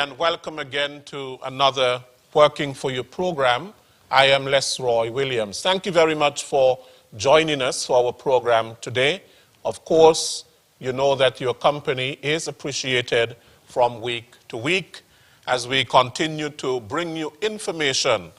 and welcome again to another Working for You program. I am Les Roy Williams. Thank you very much for joining us for our program today. Of course, you know that your company is appreciated from week to week as we continue to bring you information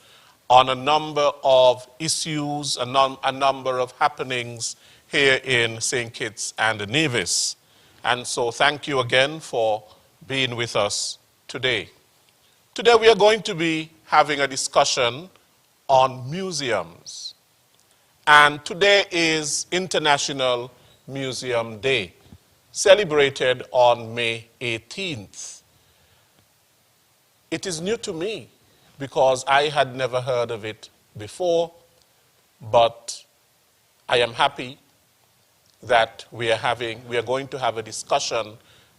on a number of issues, a number of happenings here in St. Kitts and Nevis. And so thank you again for being with us today. Today we are going to be having a discussion on museums. And today is International Museum Day, celebrated on May 18th. It is new to me because I had never heard of it before, but I am happy that we are going to have a discussion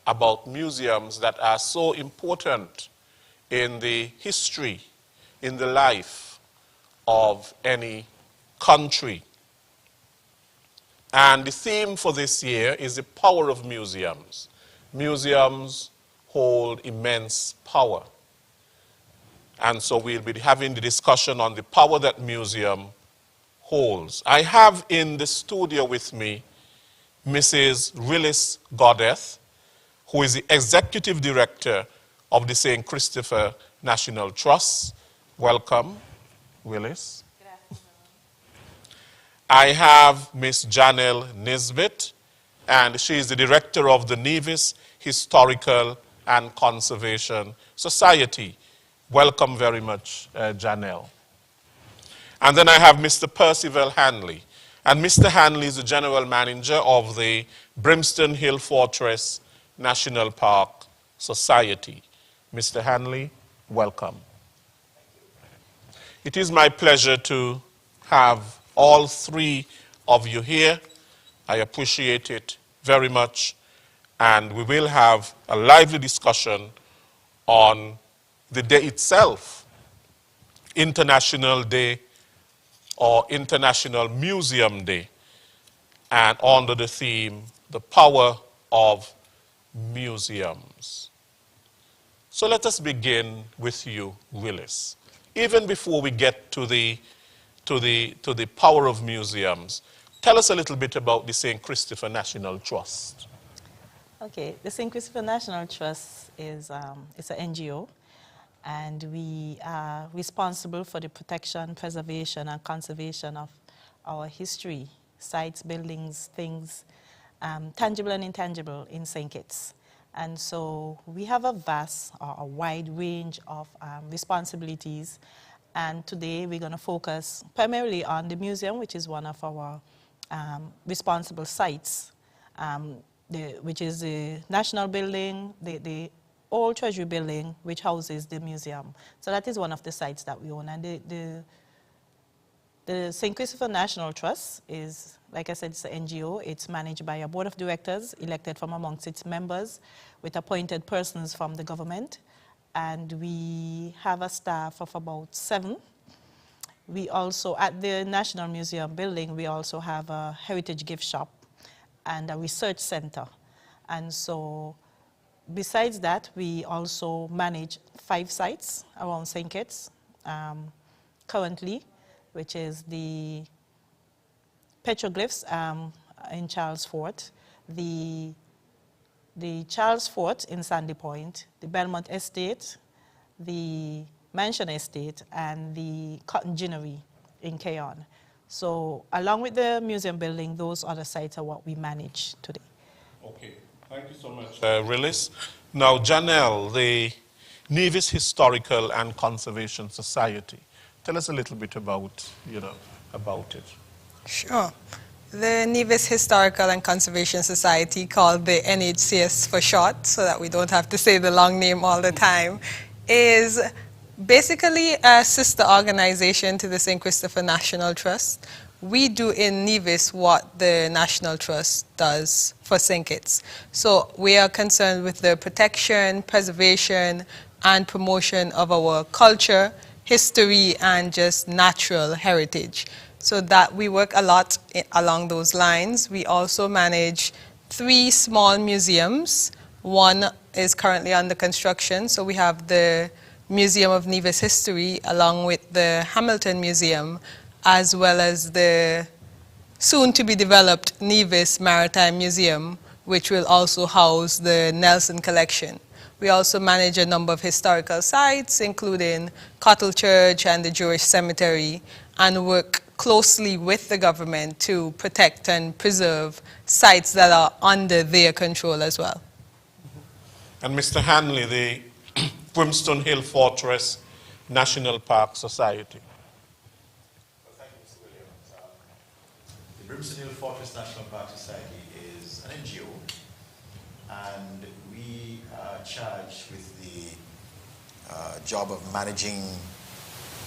about museums that are so important in the history, in the life of any country. And the theme for this year is the power of museums. Museums hold immense power. And so we'll be having the discussion on the power that museum holds. I have in the studio with me Mrs. Willis Goddeth, who is the Executive Director of the St. Christopher National Trust. Welcome, Willis. Good afternoon. I have Miss Janelle Nisbet, and she is the Director of the Nevis Historical and Conservation Society. Welcome very much, Janelle. And then I have Mr. Percival Hanley. And Mr. Hanley is the General Manager of the Brimstone Hill Fortress National Park Society. Mr. Hanley, welcome. It is my pleasure to have all three of you here. I appreciate it very much. And we will have a lively discussion on the day itself, International Day or International Museum Day, and under the theme, the power of museums. So let us begin with you, Willis. Even before we get to the power of museums, tell us a little bit about the St. Christopher National Trust. Okay, the St. Christopher National Trust is it's an NGO, and we are responsible for the protection, preservation, and conservation of our history, sites, buildings, things, tangible and intangible in St. Kitts. And so we have a vast or a wide range of responsibilities. And today we're going to focus primarily on the museum, which is one of our responsible sites, which is the National Building, the Old Treasury Building, which houses the museum. So that is one of the sites that we own. And the St. Christopher National Trust is, like I said, it's an NGO. It's managed by a board of directors elected from amongst its members with appointed persons from the government. And we have a staff of about 7. We also, at the National Museum building, we also have a heritage gift shop and a research center. And so besides that, we also manage 5 sites around St. Kitts currently, which is the petroglyphs in Charles Fort, the Charles Fort in Sandy Point, the Belmont Estate, the Mansion Estate, and the Cotton Ginnery in Keyon. So along with the museum building, those other sites are what we manage today. Okay, thank you so much, Willis. Now, Janelle, the Nevis Historical and Conservation Society. Tell us a little bit about it. Sure. The Nevis Historical and Conservation Society, called the NHCS for short, so that we don't have to say the long name all the time, is basically a sister organization to the St. Christopher National Trust. We do in Nevis what the National Trust does for St. Kitts. So we are concerned with the protection, preservation, and promotion of our culture, history, and just natural heritage. So that we work a lot along those lines. We also manage 3 small museums One is currently under construction, so we have the Museum of Nevis History along with the Hamilton Museum, as well as the soon-to-be-developed Nevis Maritime Museum, which will also house the Nelson Collection. We also manage a number of historical sites, including Cottle Church and the Jewish Cemetery, and work closely with the government to protect and preserve sites that are under their control as well. And Mr. Hanley, the Brimstone Hill Fortress National Park Society. Well, thank you, Mr. Williams. The Brimstone Hill Fortress National Park Society is an NGO, and we are charged with the job of managing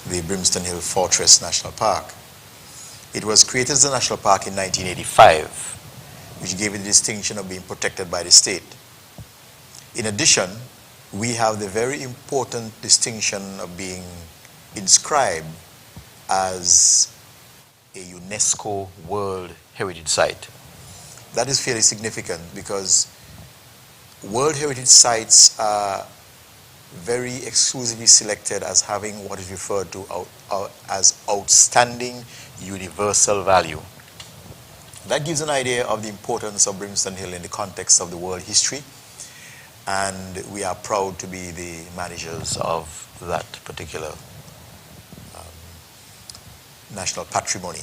the Brimstone Hill Fortress National Park. It was created as a national park in 1985, which gave it the distinction of being protected by the state. In addition, we have the very important distinction of being inscribed as a UNESCO World Heritage Site. That is fairly significant because World Heritage Sites are very exclusively selected as having what is referred to as outstanding universal value. That gives an idea of the importance of Brimstone Hill in the context of the world history, and we are proud to be the managers of that particular national patrimony.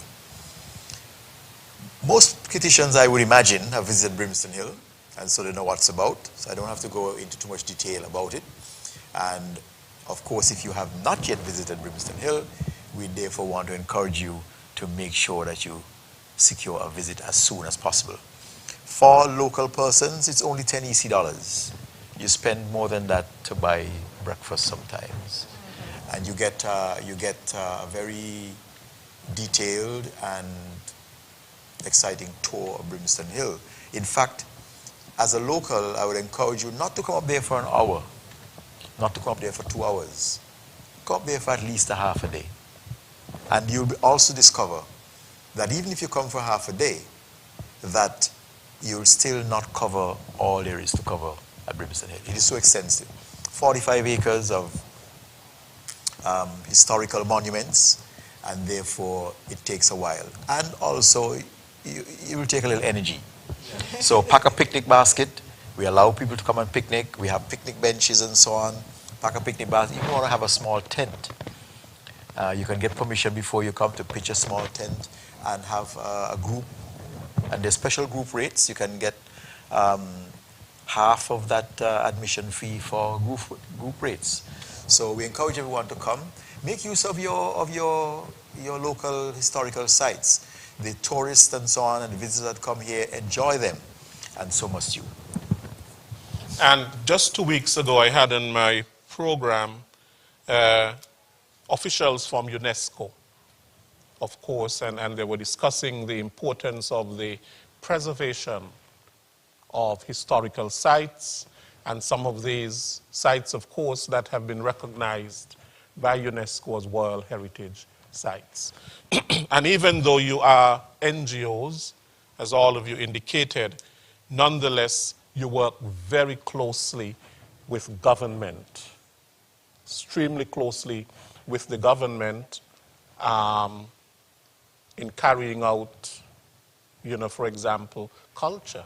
Most Kittians, I would imagine, have visited Brimstone Hill, and so they know what's about, so I don't have to go into too much detail about it. And of course, if you have not yet visited Brimstone Hill, we therefore want to encourage you to make sure that you secure a visit as soon as possible. For local persons, it's only 10 EC dollars. You spend more than that to buy breakfast sometimes. And you get a very detailed and exciting tour of Brimstone Hill. In fact, as a local, I would encourage you not to come up there for an hour, not to come up there for 2 hours. Come up there for at least a half a day. And you'll also discover that even if you come for half a day, that you'll still not cover all there is to cover at Brimstone Hill. It is so extensive. 45 acres of historical monuments, and therefore it takes a while. And also, it will take a little energy. So pack a picnic basket. We allow people to come and picnic. We have picnic benches and so on. Pack a picnic basket. If you want to have a small tent, you can get permission before you come to pitch a small tent and have a group. And there's special group rates. You can get half of that admission fee for group rates. So we encourage everyone to come. Make use of your local historical sites. The tourists and so on and the visitors that come here, enjoy them, and so must you. And just 2 weeks ago, I had in my program officials from UNESCO, of course, and they were discussing the importance of the preservation of historical sites, and some of these sites, of course, that have been recognized by UNESCO as World Heritage Sites. And even though you are NGOs, as all of you indicated, nonetheless, you work very closely with government, extremely closely with the government in carrying out, for example, culture,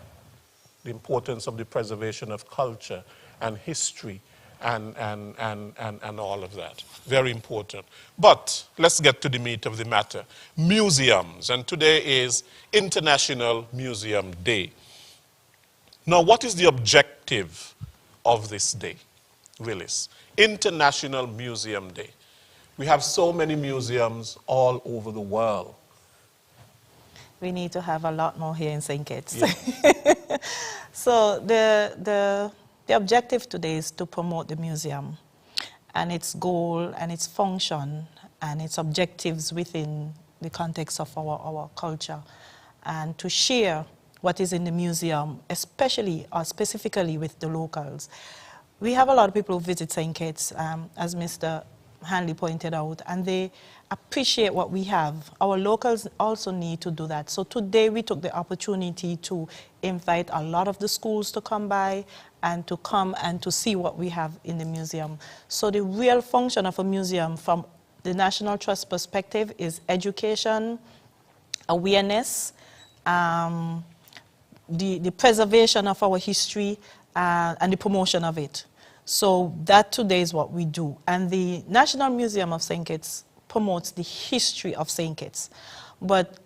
the importance of the preservation of culture and history and all of that. Very important. But let's get to the meat of the matter. Museums, and today is International Museum Day. Now, what is the objective of this day, Willis? International Museum Day. We have so many museums all over the world. We need to have a lot more here in St. Kitts. Yeah. So the objective today is to promote the museum and its goal and its function and its objectives within the context of our culture, and to share what is in the museum, especially or specifically with the locals. We have a lot of people who visit St. Kitts. As Mr. Hanley pointed out, and they appreciate what we have. Our locals also need to do that. So today we took the opportunity to invite a lot of the schools to come by and to come and to see what we have in the museum. So the real function of a museum from the National Trust perspective is education, awareness, the preservation of our history, and the promotion of it. So that today is what we do. And the National Museum of St. Kitts promotes the history of St. Kitts. But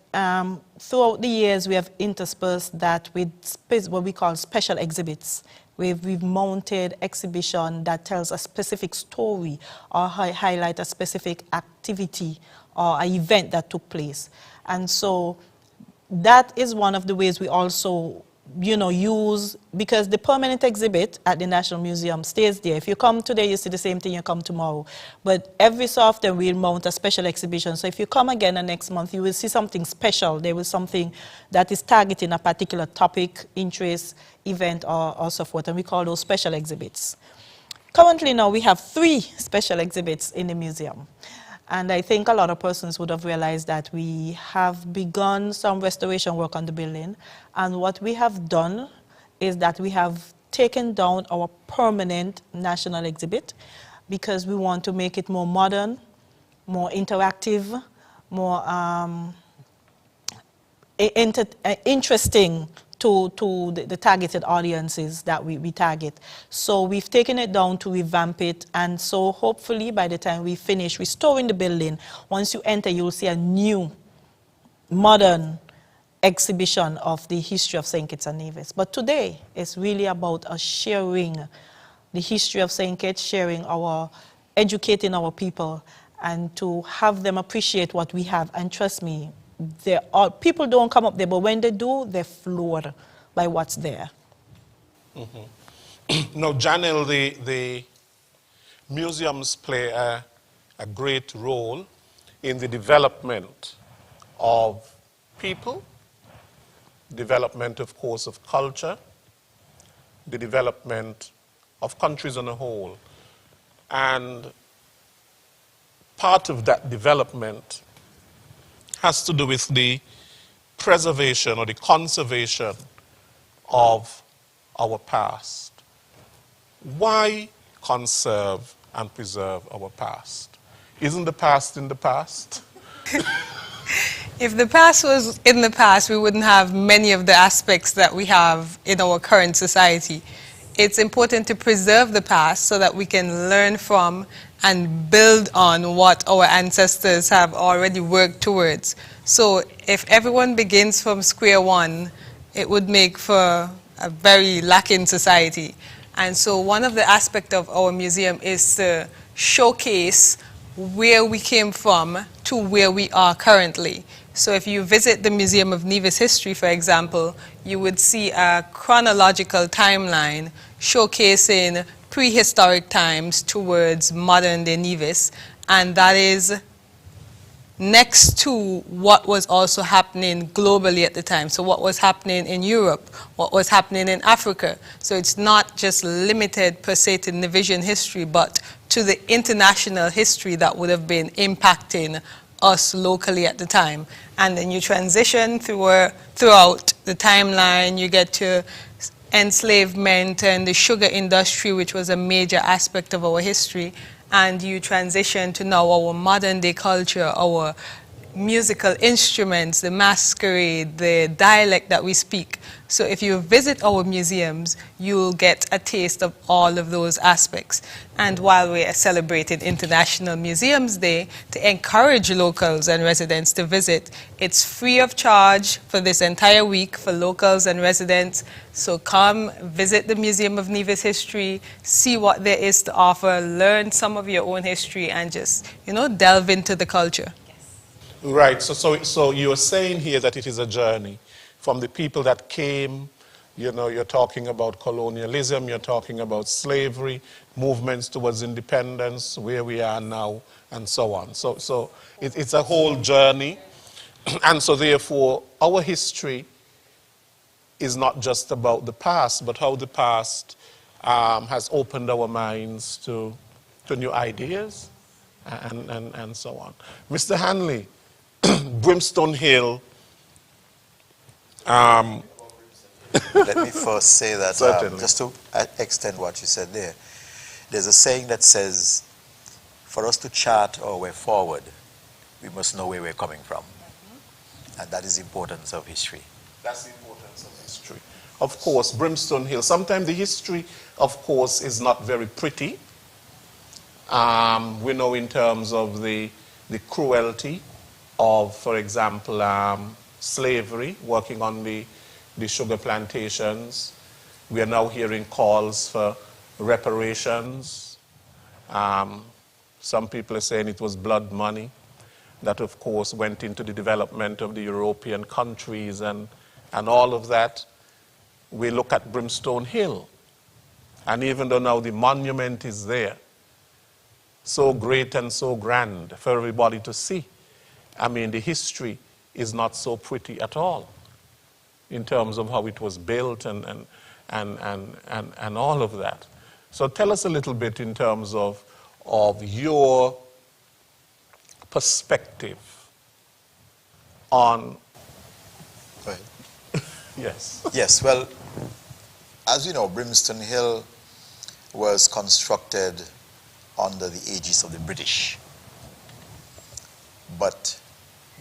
throughout the years, we have interspersed that with what we call special exhibits. We've mounted exhibition that tells a specific story or highlight a specific activity or an event that took place. And so that is one of the ways we also, use, because the permanent exhibit at the National Museum stays there. If you come today, you see the same thing, you come tomorrow. But every so often, we'll mount a special exhibition. So if you come again the next month, you will see something special. There will be something that is targeting a particular topic, interest, event, or so forth. And we call those special exhibits. Currently now, we have 3 special exhibits in the museum. And I think a lot of persons would have realized that we have begun some restoration work on the building. And what we have done is that we have taken down our permanent national exhibit because we want to make it more modern, more interactive, more interesting to the targeted audiences that we target. So we've taken it down to revamp it, and so hopefully by the time we finish restoring the building, once you enter, you'll see a new, modern exhibition of the history of St. Kitts and Nevis. But today, it's really about us sharing the history of St. Kitts, educating our people, and to have them appreciate what we have. And trust me, people don't come up there, but when they do, they're floored by what's there. Mm-hmm. Now, Janelle, the museums play a great role in the development of people, development, of course, of culture, the development of countries on a whole. And part of that development has to do with the preservation or the conservation of our past. Why conserve and preserve our past? Isn't the past in the past? If the past was in the past, we wouldn't have many of the aspects that we have in our current society. It's important to preserve the past so that we can learn from and build on what our ancestors have already worked towards. So if everyone begins from square one, it would make for a very lacking society. And so one of the aspects of our museum is to showcase where we came from to where we are currently. So if you visit the Museum of Nevis History, for example, you would see a chronological timeline showcasing prehistoric times towards modern-day Nevis, and that is next to what was also happening globally at the time. So what was happening in Europe, what was happening in Africa. So it's not just limited per se to Nevisian history, but to the international history that would have been impacting us locally at the time. And then you transition throughout the timeline, you get to enslavement and the sugar industry, which was a major aspect of our history, and you transition to now our modern day culture, our musical instruments, the masquerade, the dialect that we speak. So if you visit our museums, you'll get a taste of all of those aspects. And while we are celebrating International Museums Day, to encourage locals and residents to visit, it's free of charge for this entire week for locals and residents. So come visit the Museum of Nevis History, see what there is to offer, learn some of your own history, and just, delve into the culture. Right, so you're saying here that it is a journey from the people that came, you're talking about colonialism, you're talking about slavery, movements towards independence, where we are now, and so on. So it's a whole journey, and so therefore our history is not just about the past, but how the past has opened our minds to new ideas, and so on. Mr. Hanley, Brimstone Hill. Let me first say that, just to extend what you said there, there's a saying that says, for us to chart our way forward, we must know where we're coming from. And that is the importance of history. That's the importance of history. Of course, Brimstone Hill, sometimes the history, of course, is not very pretty. We know in terms of the cruelty of, for example, slavery, working on the sugar plantations. We are now hearing calls for reparations. Some people are saying it was blood money that, of course, went into the development of the European countries and all of that. We look at Brimstone Hill, and even though now the monument is there, so great and so grand for everybody to see, I mean, the history is not so pretty at all in terms of how it was built and all of that. So tell us a little bit in terms of your perspective on... Go ahead. Yes. Yes, well, as you know, Brimstone Hill was constructed under the aegis of the British. But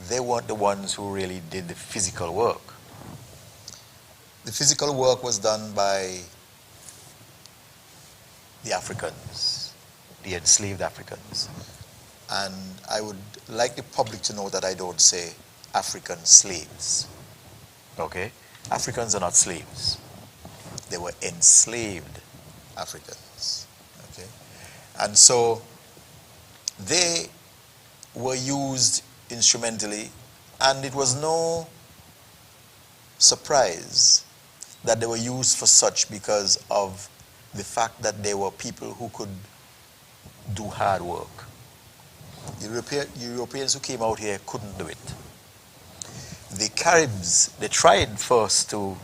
they weren't the ones who really did the physical work. The physical work was done by the Africans, the enslaved Africans. And I would like the public to know that I don't say African slaves. Okay? Africans are not slaves. They were enslaved Africans. Okay? And so they were used instrumentally, and it was no surprise that they were used for such because of the fact that they were people who could do hard work. Europeans who came out here couldn't do it. The Caribs, they tried first to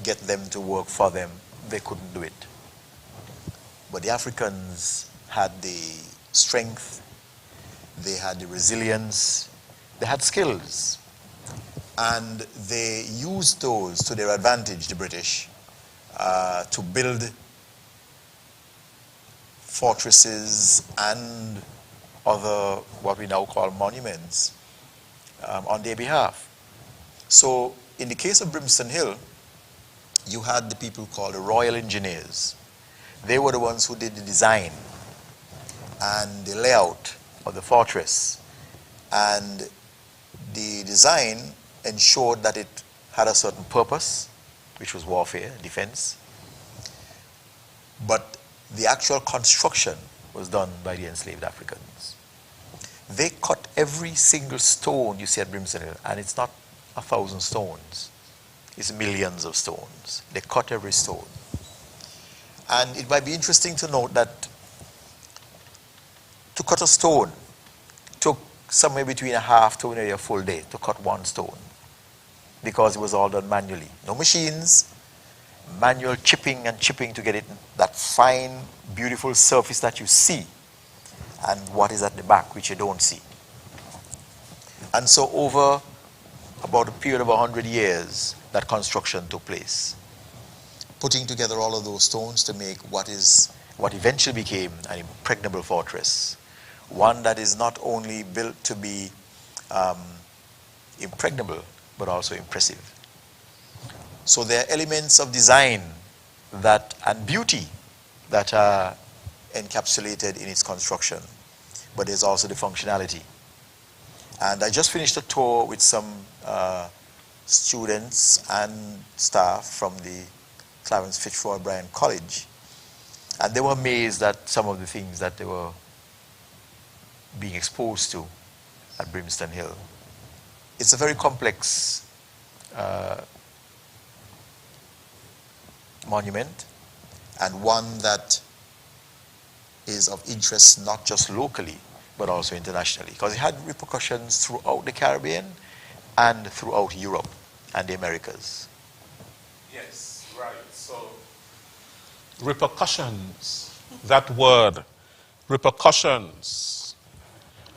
get them to work for them. They couldn't do it. But the Africans had the strength, they had the resilience, they had skills. And they used those to their advantage, the British, to build fortresses and other, what we now call monuments, on their behalf. So in the case of Brimstone Hill, you had the people called the Royal Engineers. They were the ones who did the design and the layout of the fortress. And the design ensured that it had a certain purpose, which was warfare, defense. But the actual construction was done by the enslaved Africans. They cut every single stone you see at Brimstone Hill, and it's not 1,000 stones. It's millions of stones. They cut every stone. And it might be interesting to note that to cut a stone took somewhere between a half to a full day to cut one stone, because it was all done manually. No machines, manual chipping and chipping to get it that fine, beautiful surface that you see, and what is at the back, which you don't see. And so over about a period of 100 years, that construction took place, putting together all of those stones to make what eventually became an impregnable fortress, one that is not only built to be impregnable, but also impressive. So there are elements of design and beauty that are encapsulated in its construction, but there's also the functionality. And I just finished a tour with some students and staff from the Clarence Fitzroy Bryan College, and they were amazed at some of the things that they were being exposed to at Brimstone Hill. It's a very complex monument, and one that is of interest not just locally but also internationally, because it had repercussions throughout the Caribbean and throughout Europe and the Americas. Yes, right. So repercussions, that word, repercussions.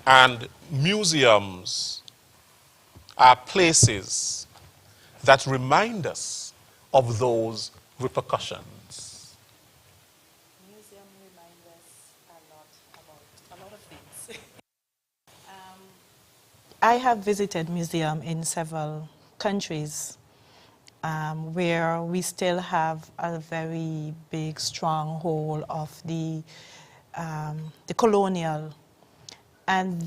And museums are places that remind us of those repercussions. Museum reminds us a lot about a lot of things. I have visited museums in several countries where we still have a very big stronghold of the colonial. And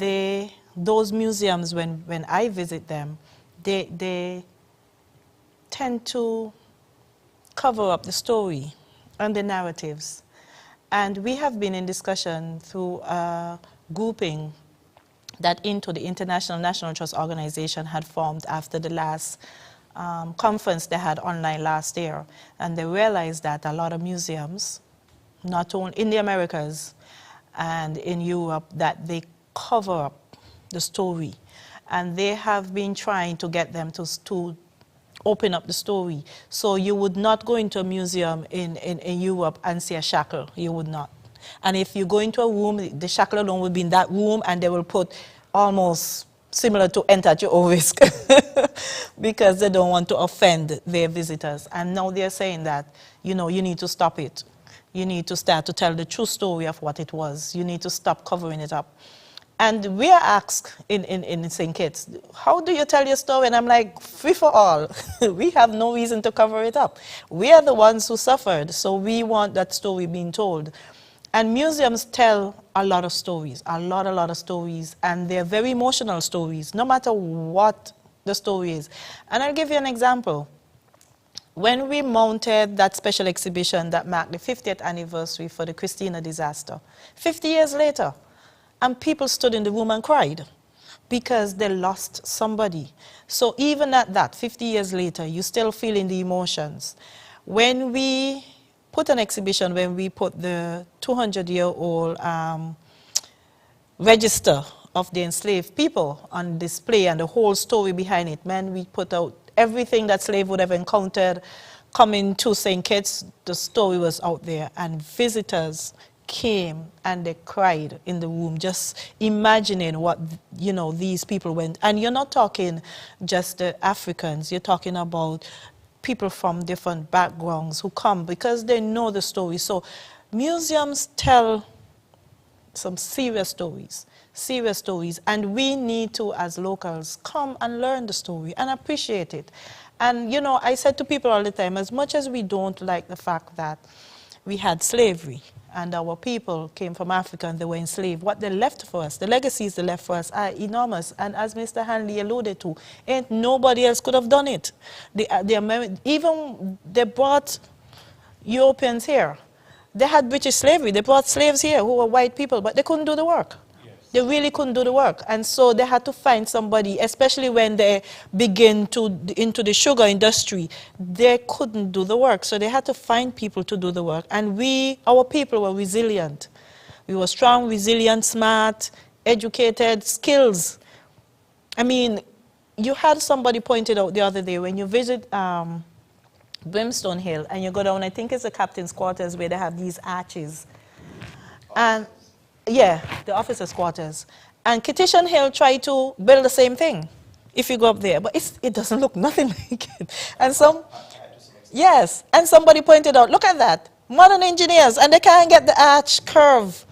those museums, when I visit them, they tend to cover up the story and the narratives. And we have been in discussion through a grouping that into the International National Trust Organization had formed after the last conference they had online last year. And they realized that a lot of museums, not only in the Americas and in Europe, that they cover up the story. And they have been trying to get them to open up the story. So you would not go into a museum in Europe and see a shackle. You would not. And if you go into a room, the shackle alone will be in that room, and they will put almost similar to enter at your own risk because they don't want to offend their visitors. And now they're saying that, you know, you need to stop it. You need to start to tell the true story of what it was. You need to stop covering it up. And we are asked in St. Kitts, how do you tell your story? And I'm like, free for all. We have no reason to cover it up. We are the ones who suffered, so we want that story being told. And museums tell a lot of stories, a lot of stories, and they're very emotional stories, no matter what the story is. And I'll give you an example. When we mounted that special exhibition that marked the 50th anniversary for the Christina disaster, 50 years later, and people stood in the room and cried because they lost somebody. So even at that, 50 years later, you're still feeling the emotions. When we put an exhibition, when we put the 200-year-old register of the enslaved people on display and the whole story behind it, man, we put out everything that slave would have encountered coming to St. Kitts. The story was out there, and visitors came and they cried in the room, just imagining what, you know, these people went. And you're not talking just the Africans, you're talking about people from different backgrounds who come because they know the story. So museums tell some serious stories, and we need to, as locals, come and learn the story and appreciate it. And, you know, I said to people all the time, as much as we don't like the fact that we had slavery, and our people came from Africa and they were enslaved, what they left for us, the legacies they left for us are enormous. And as Mr. Hanley alluded to, ain't nobody else could have done it. Even they brought Europeans here. They had British slavery. They brought slaves here who were white people, but they couldn't do the work. They really couldn't do the work. And so they had to find somebody, especially when they begin into the sugar industry, they couldn't do the work. So they had to find people to do the work. And our people were resilient. We were strong, resilient, smart, educated, skills. I mean, you had somebody pointed out the other day, when you visit Brimstone Hill and you go down, I think it's the captain's quarters where they have these arches. And yeah, the officers' quarters. And Kitishan Hill tried to build the same thing if you go up there, but it doesn't look nothing like it. And yes, and somebody pointed out, look at that, modern engineers, and they can't get the arch curve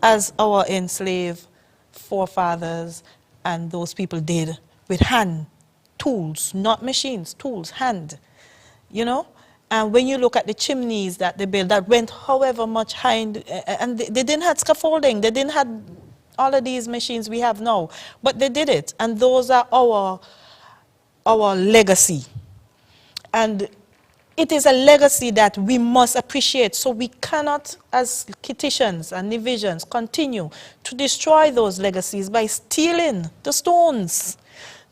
as our enslaved forefathers and those people did with hand, tools, not machines, tools, hand, you know? And when you look at the chimneys that they built, that went however much high, and they didn't have scaffolding, they didn't have all of these machines we have now, but they did it. And those are our legacy. And it is a legacy that we must appreciate. So we cannot, as Kittitians and Nivisians, continue to destroy those legacies by stealing the stones,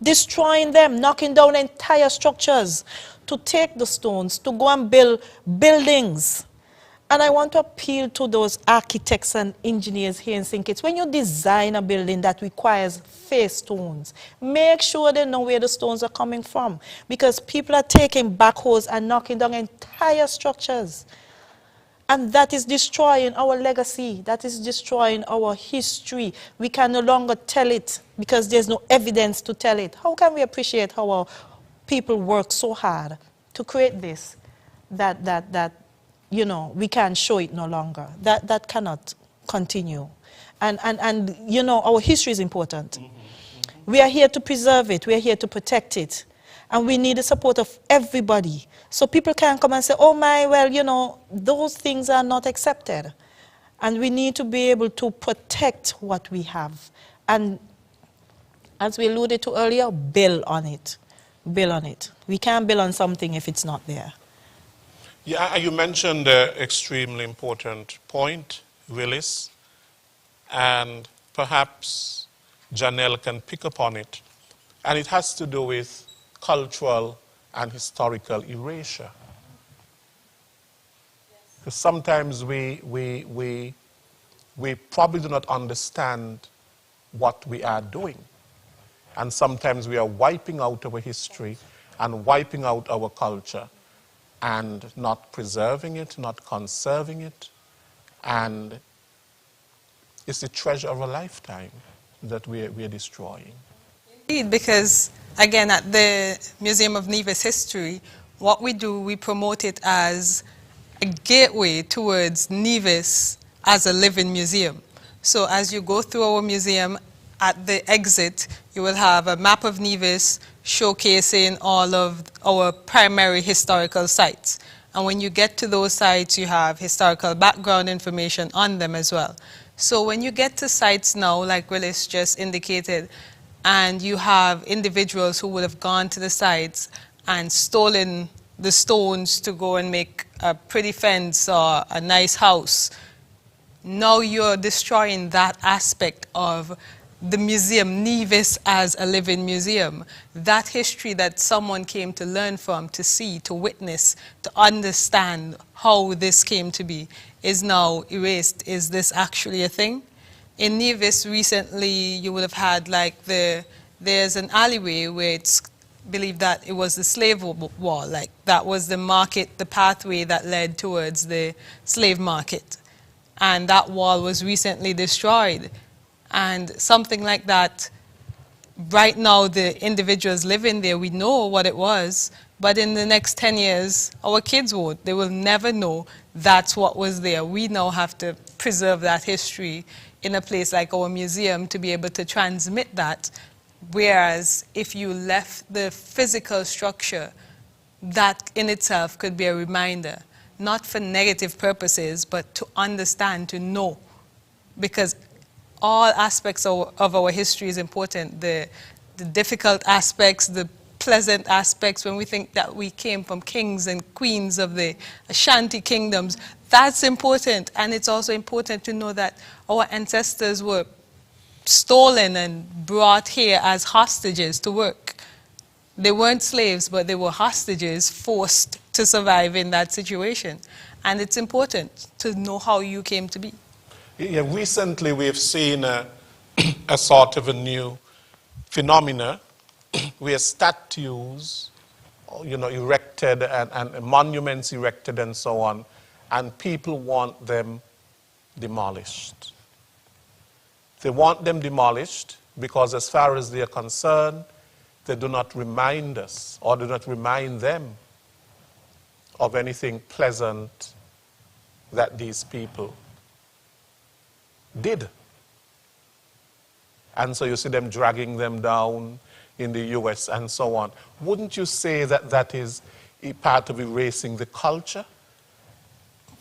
destroying them, knocking down entire structures, to take the stones, to go and build buildings. And I want to appeal to those architects and engineers here in St. Kitts. When you design a building that requires face stones, make sure they know where the stones are coming from. Because people are taking backhoes and knocking down entire structures. And that is destroying our legacy. That is destroying our history. We can no longer tell it because there's no evidence to tell it. How can we appreciate how our people work so hard to create this that you know, we can't show it no longer? That cannot continue. And you know, our history is important. We are here to preserve it. We are here to protect it. And we need the support of everybody. So people can't come and say, oh my, well, you know, those things are not accepted. And we need to be able to protect what we have. And as we alluded to earlier, build on it. Build on it. We can't build on something if it's not there. Yeah, you mentioned an extremely important point, Willis, and perhaps Janelle can pick up on it. And it has to do with cultural and historical erasure. Because sometimes we probably do not understand what we are doing. And sometimes we are wiping out our history and wiping out our culture and not preserving it, not conserving it. And it's the treasure of a lifetime that we are destroying. Indeed, because again, at the Museum of Nevis History, what we do, we promote it as a gateway towards Nevis as a living museum. So as you go through our museum, at the exit, you will have a map of Nevis showcasing all of our primary historical sites. And when you get to those sites, you have historical background information on them as well. So when you get to sites now, like Willis just indicated, and you have individuals who would have gone to the sites and stolen the stones to go and make a pretty fence or a nice house, now you're destroying that aspect of the museum, Nevis as a living museum. That history that someone came to learn from, to see, to witness, to understand how this came to be, is now erased. Is this actually a thing? In Nevis recently, you would have had like there's an alleyway where it's believed that it was the slave wall, like that was the market, the pathway that led towards the slave market. And that wall was recently destroyed. And something like that, right now the individuals living there, we know what it was, but in the next 10 years, our kids won't. They will never know that's what was there. We now have to preserve that history in a place like our museum to be able to transmit that. Whereas if you left the physical structure, that in itself could be a reminder, not for negative purposes, but to understand, to know. Because all aspects of our history is important. The difficult aspects, the pleasant aspects, when we think that we came from kings and queens of the Ashanti kingdoms, that's important. And it's also important to know that our ancestors were stolen and brought here as hostages to work. They weren't slaves, but they were hostages forced to survive in that situation. And it's important to know how you came to be. Yeah, recently we've seen a sort of a new phenomena where statues, you know, erected and monuments erected and so on, and people want them demolished. They want them demolished because as far as they are concerned, they do not remind us or do not remind them of anything pleasant that these people did. And so you see them dragging them down in the US and so on. Wouldn't you say that that is a part of erasing the culture?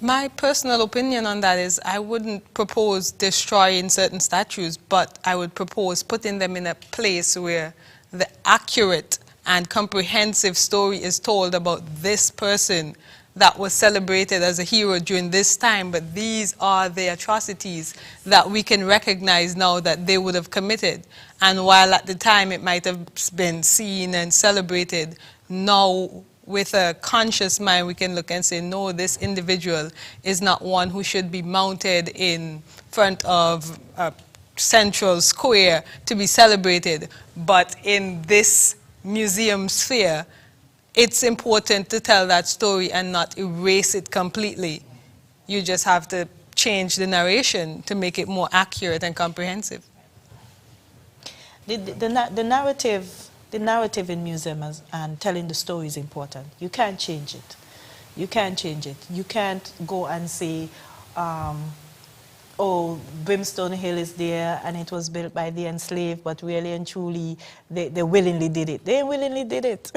My personal opinion on that is I wouldn't propose destroying certain statues, but I would propose putting them in a place where the accurate and comprehensive story is told about this person that was celebrated as a hero during this time, but these are the atrocities that we can recognize now that they would have committed. And while at the time it might have been seen and celebrated, now with a conscious mind we can look and say, no, this individual is not one who should be mounted in front of a central square to be celebrated, but in this museum sphere, it's important to tell that story and not erase it completely. You just have to change the narration to make it more accurate and comprehensive. The narrative in museums and telling the story is important. You can't change it. You can't change it. You can't go and say, oh, Brimstone Hill is there and it was built by the enslaved, but really and truly they willingly did it. They willingly did it.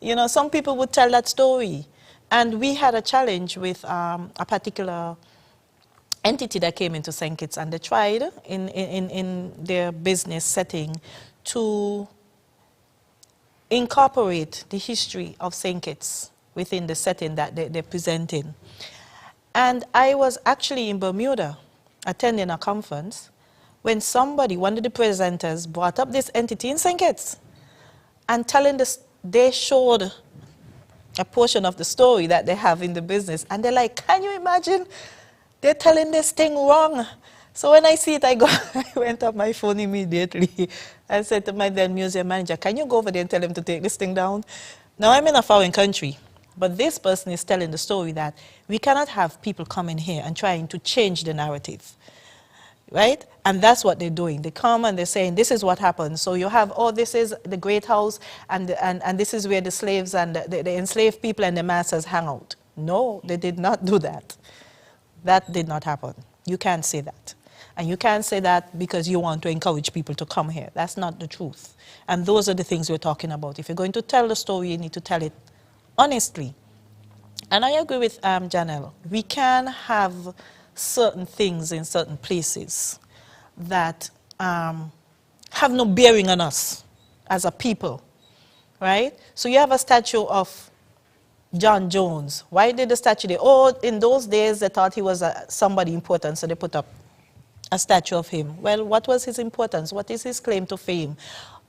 You know, some people would tell that story. And we had a challenge with a particular entity that came into St. Kitts, and they tried in their business setting to incorporate the history of St. Kitts within the setting that they're presenting. And I was actually in Bermuda attending a conference when somebody, one of the presenters, brought up this entity in St. Kitts and telling this, they showed a portion of the story that they have in the business. And they're like, can you imagine? They're telling this thing wrong. So when I see it, I went up my phone immediately. I said to my then museum manager, can you go over there and tell him to take this thing down? Now I'm in a foreign country, but this person is telling the story that we cannot have people coming here and trying to change the narrative. Right? And that's what they're doing. They come and they're saying, this is what happened. So you have, oh, this is the great house, and this is where the slaves and the enslaved people and the masters hang out. No, they did not do that. That did not happen. You can't say that. And you can't say that because you want to encourage people to come here. That's not the truth. And those are the things we're talking about. If you're going to tell the story, you need to tell it honestly. And I agree with Janelle. We can have certain things in certain places that have no bearing on us as a people, right? So you have a statue of John Jones. Why did the statue there? Oh, in those days they thought he was somebody important, so they put up a statue of him. Well, what was his importance? What is his claim to fame?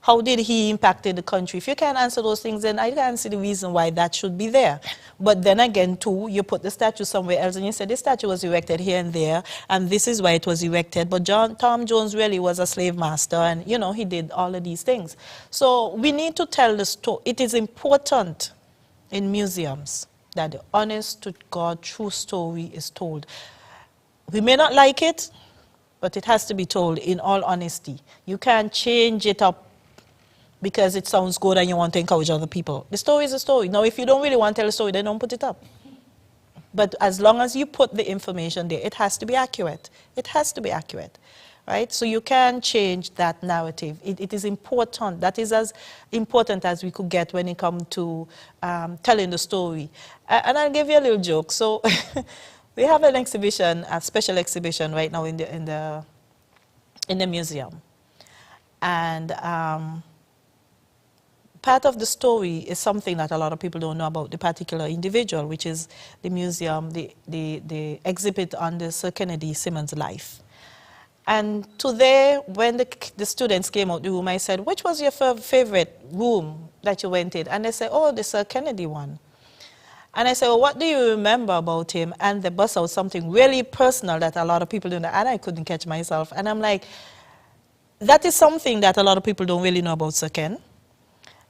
How did he impact the country? If you can't answer those things, then I can't see the reason why that should be there. But then again, too, you put the statue somewhere else and you say this statue was erected here and there, and this is why it was erected. But Tom Jones really was a slave master, and, you know, he did all of these things. So we need to tell the story. It is important in museums that the honest to God true story is told. We may not like it, but it has to be told in all honesty. You can't change it up because it sounds good and you want to encourage other people. The story is a story. Now, if you don't really want to tell a story, then don't put it up. But as long as you put the information there, it has to be accurate. It has to be accurate, right? So you can change that narrative. It is important. That is as important as we could get when it comes to telling the story. And I'll give you a little joke. So we have an exhibition, a special exhibition right now in the museum. And part of the story is something that a lot of people don't know about the particular individual, which is the museum, the exhibit on the Sir Kennedy Simmons' life. And today, when the students came out the room, I said, which was your favorite room that you went in? And they said, oh, the Sir Kennedy one. And I said, well, what do you remember about him? And they bust out something really personal that a lot of people don't know, and I couldn't catch myself. And I'm like, that is something that a lot of people don't really know about Sir Ken.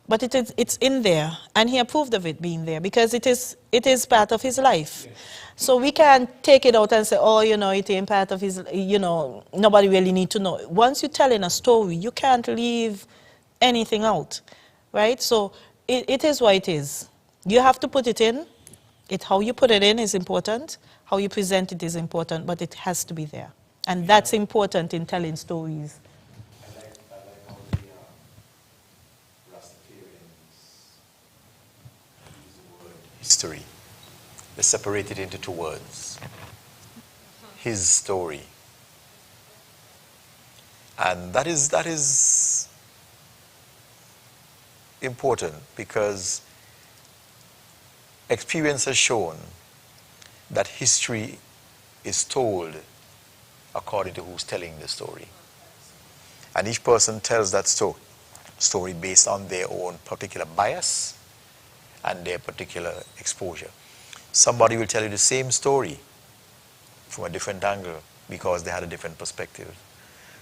But it's in there, and he approved of it being there because it is part of his life. Yes. So we can't take it out and say, oh, you know, it ain't part of his, you know, nobody really need to know. Once you're telling a story, you can't leave anything out, right? So it is what it is. You have to put it in. How you put it in is important. How you present it is important, but it has to be there. And that's important in telling stories. History. They separate it into two words. His story. And that is important because experience has shown that history is told according to who's telling the story. And each person tells that story based on their own particular bias and their particular exposure. Somebody will tell you the same story from a different angle because they had a different perspective.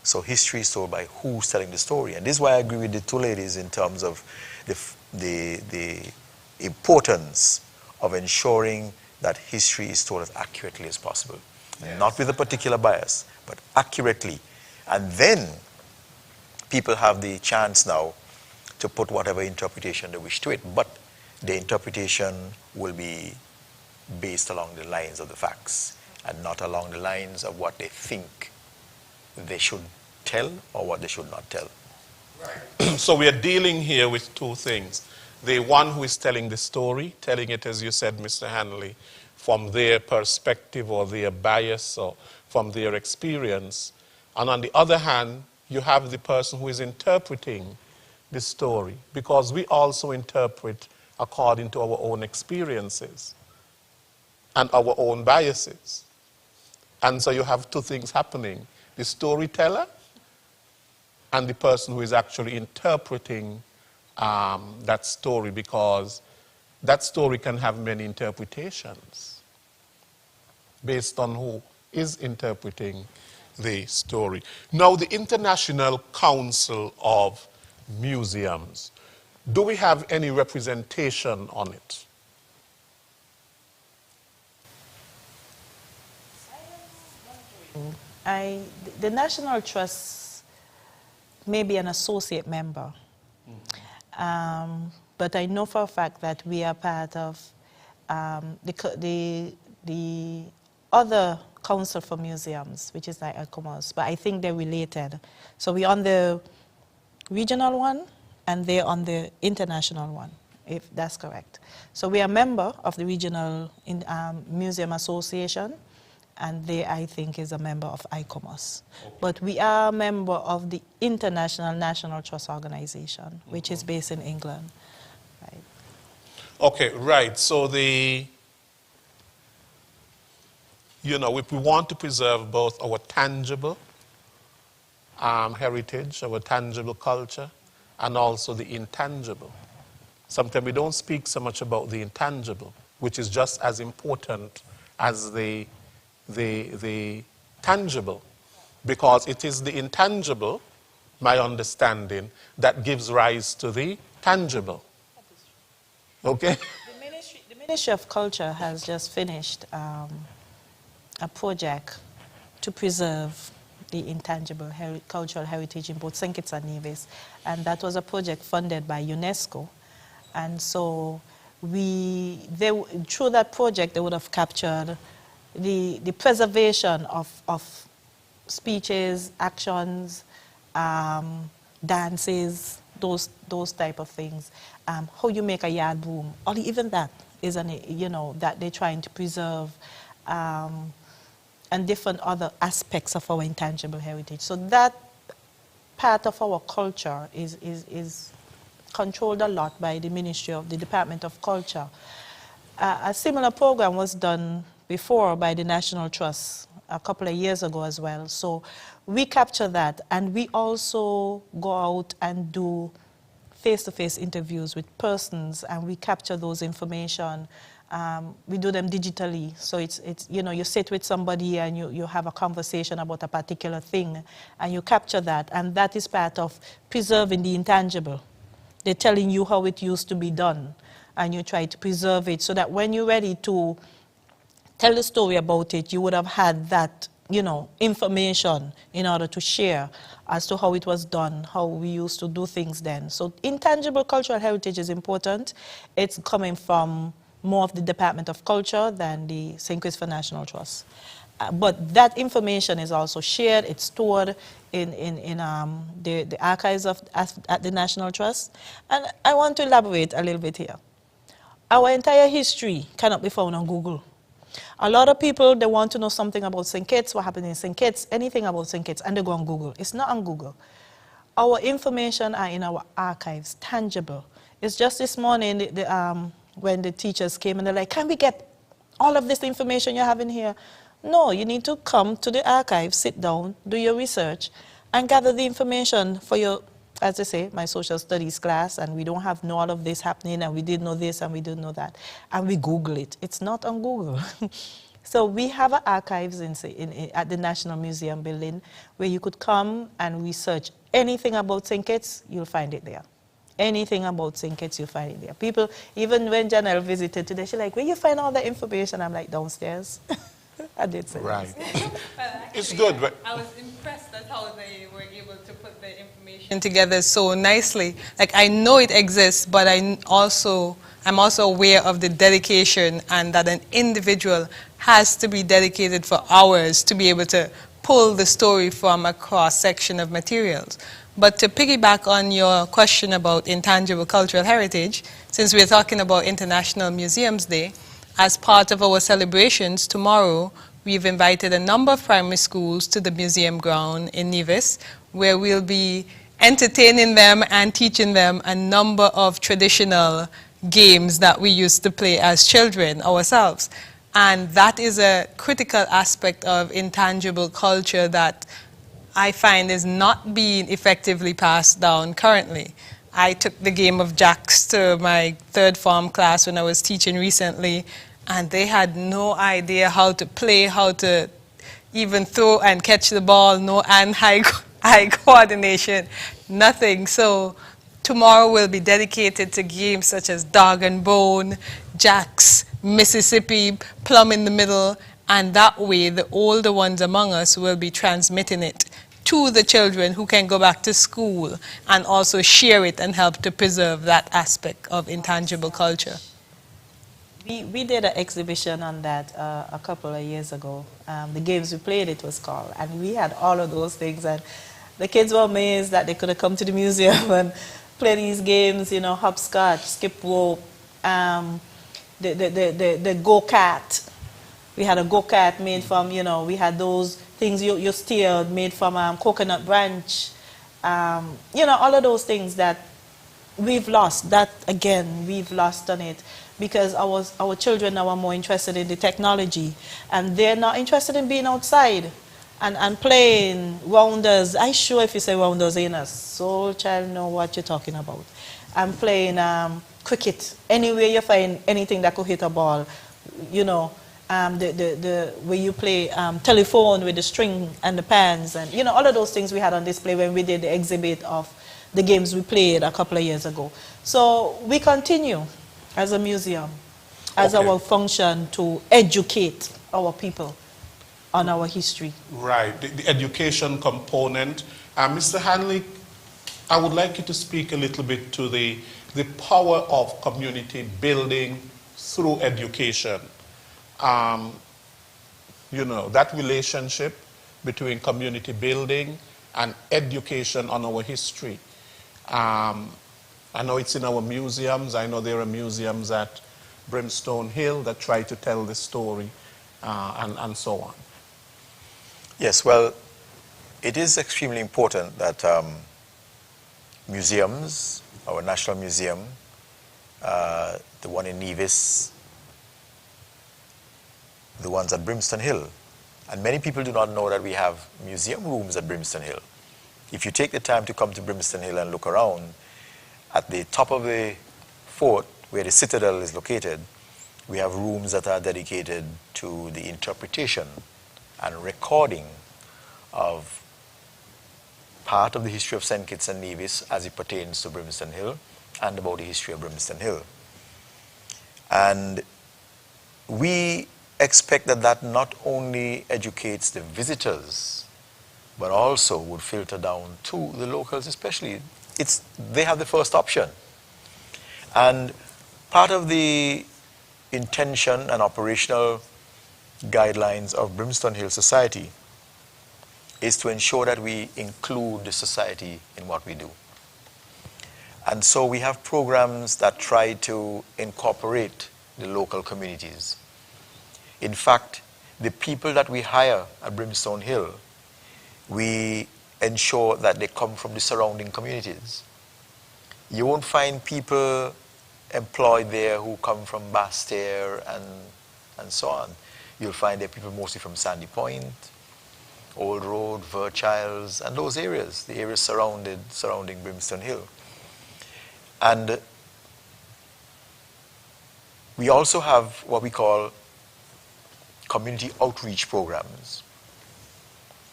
So history is told by who's telling the story. And this is why I agree with the two ladies in terms of the importance of ensuring that history is told as accurately as possible. Yes. Not with a particular bias, but accurately. And then people have the chance now to put whatever interpretation they wish to it, but the interpretation will be based along the lines of the facts and not along the lines of what they think they should tell or what they should not tell. Right. So we are dealing here with two things. The one who is telling the story, telling it, as you said, Mr. Hanley, from their perspective or their bias or from their experience. And on the other hand, you have the person who is interpreting the story, because we also interpret according to our own experiences and our own biases. And so you have two things happening: the storyteller and the person who is actually interpreting that story, because that story can have many interpretations based on who is interpreting the story. Now, the International Council of Museums, do we have any representation on it? The National Trust may be an associate member, but I know for a fact that we are part of the other Council for Museums, which is like ICOM, but I think they're related. So we're on the regional one, and they're on the international one, if that's correct. So we are a member of the Regional Museum Association, and they, I think, is a member of ICOM. Okay. But we are a member of the International National Trust Organization, which is based in England. Right. Okay, right. So if we want to preserve both our tangible heritage, our tangible culture, and also the intangible. Sometimes we don't speak so much about the intangible, which is just as important as the tangible, because it is the intangible, my understanding, that gives rise to the tangible. Okay? The Ministry of Culture has just finished a project to preserve the intangible cultural heritage in both St. Kitts and Nevis, and that was a project funded by UNESCO. And so through that project, they would have captured the preservation of speeches, actions, dances, those type of things. How you make a yard boom, or even that is that they're trying to preserve, and different other aspects of our intangible heritage. So that part of our culture is controlled a lot by the Ministry of the Department of Culture. A similar program was done before by the National Trust a couple of years ago as well. So we capture that, and we also go out and do face-to-face interviews with persons, and we capture those information. We do them digitally, so it's you sit with somebody and you have a conversation about a particular thing, and you capture that, and that is part of preserving the intangible. They're telling you how it used to be done, and you try to preserve it so that when you're ready to tell the story about it, you would have had that information in order to share as to how it was done, how we used to do things then. So intangible cultural heritage is important. It's coming from more of the Department of Culture than the St. Christopher National Trust. But that information is also shared, it's stored in the archives at the National Trust. And I want to elaborate a little bit here. Our entire history cannot be found on Google. A lot of people, they want to know something about St. Kitts, what happened in St. Kitts, anything about St. Kitts, and they go on Google. It's not on Google. Our information are in our archives, tangible. It's just this morning, when the teachers came and they're like, can we get all of this information you have in here? No, you need to come to the archive, sit down, do your research, and gather the information for your, as I say, my social studies class, and we don't have all of this happening, and we didn't know this, and we didn't know that. And we Google it. It's not on Google. So we have archives at the National Museum building where you could come and research anything about St. Kitts, you'll find it there. Anything about St. Kitts, you find it there. People, even when Janelle visited today, she's like, where you find all the information? I'm like, downstairs. I did say Right. Actually, It's good. I was impressed at how they were able to put the information together so nicely. Like, I know it exists, but I'm also aware of the dedication, and that an individual has to be dedicated for hours to be able to pull the story from a cross-section of materials. But to piggyback on your question about intangible cultural heritage, since we're talking about International Museums Day, as part of our celebrations tomorrow, we've invited a number of primary schools to the museum ground in Nevis, where we'll be entertaining them and teaching them a number of traditional games that we used to play as children ourselves. And that is a critical aspect of intangible culture that I find is not being effectively passed down currently. I took the game of jacks to my third form class when I was teaching recently, and they had no idea how to play, how to even throw and catch the ball, no eye coordination, nothing. So tomorrow will be dedicated to games such as dog and bone, jacks, Mississippi, plum in the middle, and that way the older ones among us will be transmitting it to the children who can go back to school and also share it and help to preserve that aspect of intangible culture. We did an exhibition on that a couple of years ago. The games we played, it was called, and we had all of those things, and the kids were amazed that they could have come to the museum and play these games, you know, hopscotch, skip rope, the go-kart. We had a go-kart made from, you know, we had those things you steered made from coconut branch. You know, all of those things that we've lost. That, again, we've lost on it because our children now are more interested in the technology, and they're not interested in being outside and playing rounders. I sure if you say rounders, ain't a soul child know what you're talking about. And playing cricket. Anywhere you find anything that could hit a ball, you know, where you play telephone with the string and the pans, and you know, all of those things we had on display when we did the exhibit of the games we played a couple of years ago. So we continue as a museum, as our function to educate our people on our history. Right, the education component. Mr. Hanley, I would like you to speak a little bit to the power of community building through education. You know, that relationship between community building and education on our history. I know it's in our museums. I know there are museums at Brimstone Hill that try to tell the story and so on. Yes, well, it is extremely important that museums, our National Museum, the one in Nevis, the ones at Brimstone Hill. And many people do not know that we have museum rooms at Brimstone Hill. If you take the time to come to Brimstone Hill and look around, at the top of the fort, where the citadel is located, we have rooms that are dedicated to the interpretation and recording of part of the history of St. Kitts and Nevis as it pertains to Brimstone Hill and about the history of Brimstone Hill. And we expect that that not only educates the visitors, but also would filter down to the locals especially. They have the first option. And part of the intention and operational guidelines of Brimstone Hill Society is to ensure that we include the society in what we do. And so we have programs that try to incorporate the local communities. In fact, the people that we hire at Brimstone Hill, we ensure that they come from the surrounding communities. You won't find people employed there who come from Basse-Terre and so on. You'll find there people mostly from Sandy Point, Old Road, Verchilds, and those areas, the areas surrounding Brimstone Hill. And we also have what we call community outreach programs,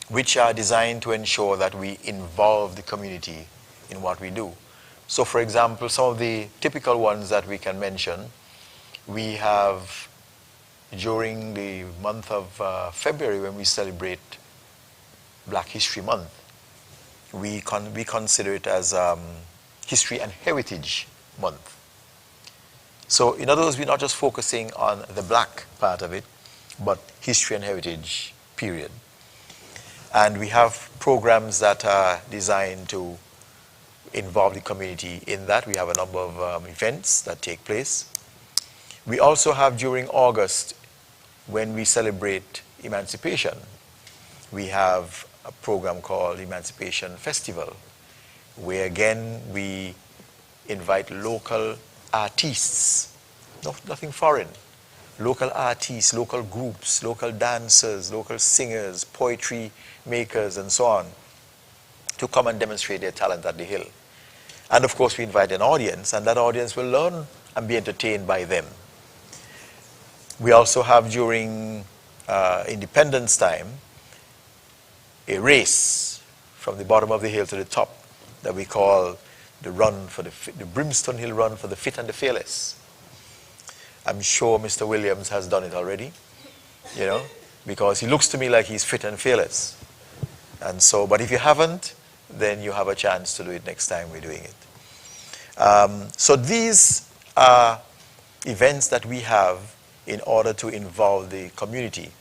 which are designed to ensure that we involve the community in what we do. So for example, some of the typical ones that we can mention, we have during the month of February when we celebrate Black History Month, we consider it as History and Heritage Month. So in other words, we're not just focusing on the black part of it, but history and heritage, period. And we have programs that are designed to involve the community in that. We have a number of events that take place. We also have during August, when we celebrate emancipation, we have a program called Emancipation Festival, where again we invite local artists, nothing foreign, local artists, local groups, local dancers, local singers, poetry makers, and so on, to come and demonstrate their talent at the Hill. And of course we invite an audience, and that audience will learn and be entertained by them. We also have during Independence time a race from the bottom of the hill to the top that we call the run for the Brimstone Hill Run for the Fit and the Fearless. I'm sure Mr. Williams has done it already, you know, because he looks to me like he's fit and fearless. And so, but if you haven't, then you have a chance to do it next time we're doing it. So these are events that we have in order to involve the community.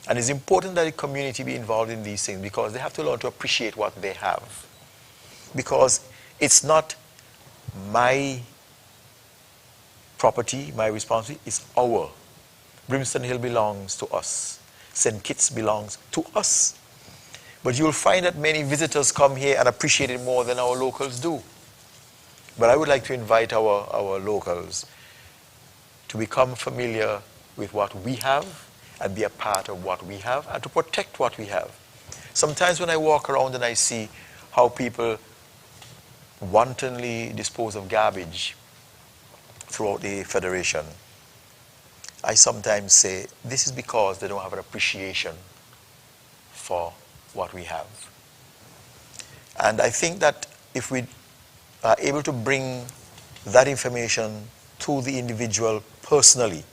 And it's important that the community be involved in these things because they have to learn to appreciate what they have. Because it's not my property, my responsibility, it's our. Brimstone Hill belongs to us. St. Kitts belongs to us. But you'll find that many visitors come here and appreciate it more than our locals do. But I would like to invite our locals to become familiar with what we have and be a part of what we have and to protect what we have. Sometimes when I walk around and I see how people wantonly dispose of garbage throughout the Federation, I sometimes say this is because they don't have an appreciation for what we have. And I think that if we are able to bring that information to the individual personally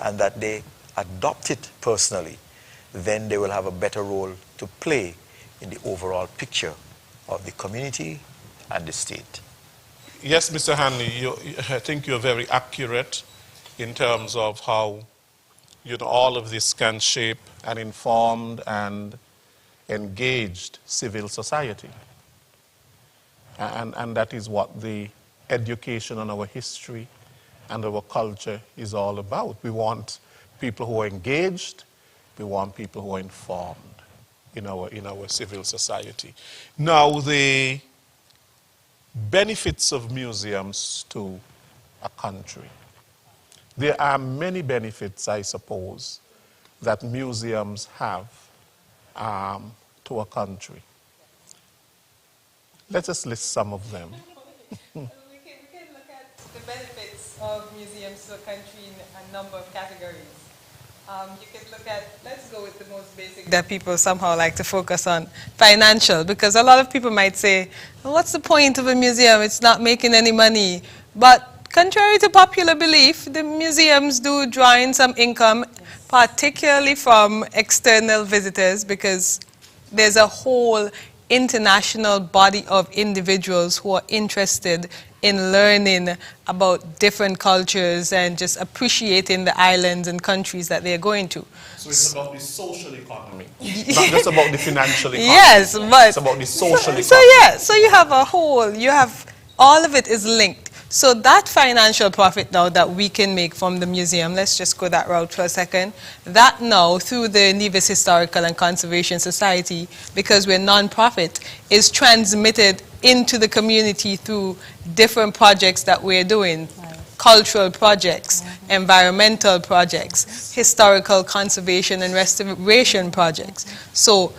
and that they adopt it personally, then they will have a better role to play in the overall picture of the community and the state. Yes, Mr. Hanley, I think you're very accurate in terms of how all of this can shape an informed and engaged civil society. And that is what the education on our history and our culture is all about. We want people who are engaged, we want people who are informed in our civil society. Now, the benefits of museums to a country. There are many benefits, I suppose, that museums have to a country. Let us list some of them. We can look at the benefits of museums to a country in a number of categories. You can look at, let's go with the most basic that people somehow like to focus on, financial, because a lot of people might say, well, what's the point of a museum? It's not making any money. But contrary to popular belief, the museums do draw in some income, particularly from external visitors, because there's a whole international body of individuals who are interested in learning about different cultures and just appreciating the islands and countries that they're going to. So it's about the social economy, not just about the financial economy. Yes, but it's about the social economy. So you have a whole, all of it is linked. So that financial profit now that we can make from the museum, let's just go that route for a second, that now through the Nevis Historical and Conservation Society, because we're non-profit, is transmitted into the community through different projects that we're doing, cultural projects, environmental projects, historical conservation and restoration projects. So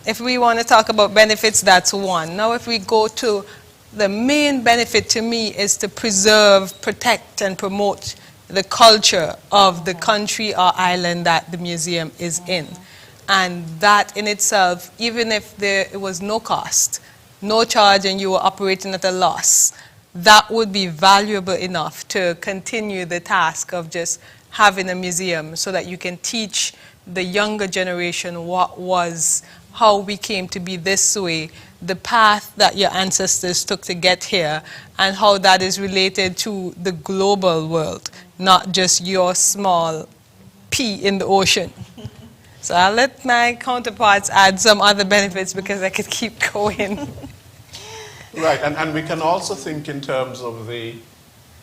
if we want to talk about benefits, that's one. Now if we go to the main benefit to me is to preserve, protect, and promote the culture of the country or island that the museum is in. And that in itself, even if it was no cost, no charge, and you were operating at a loss, that would be valuable enough to continue the task of just having a museum so that you can teach the younger generation what was, how we came to be this way, the path that your ancestors took to get here, and how that is related to the global world, not just your small pea in the ocean. So I'll let my counterparts add some other benefits because I could keep going. Right, and we can also think in terms of the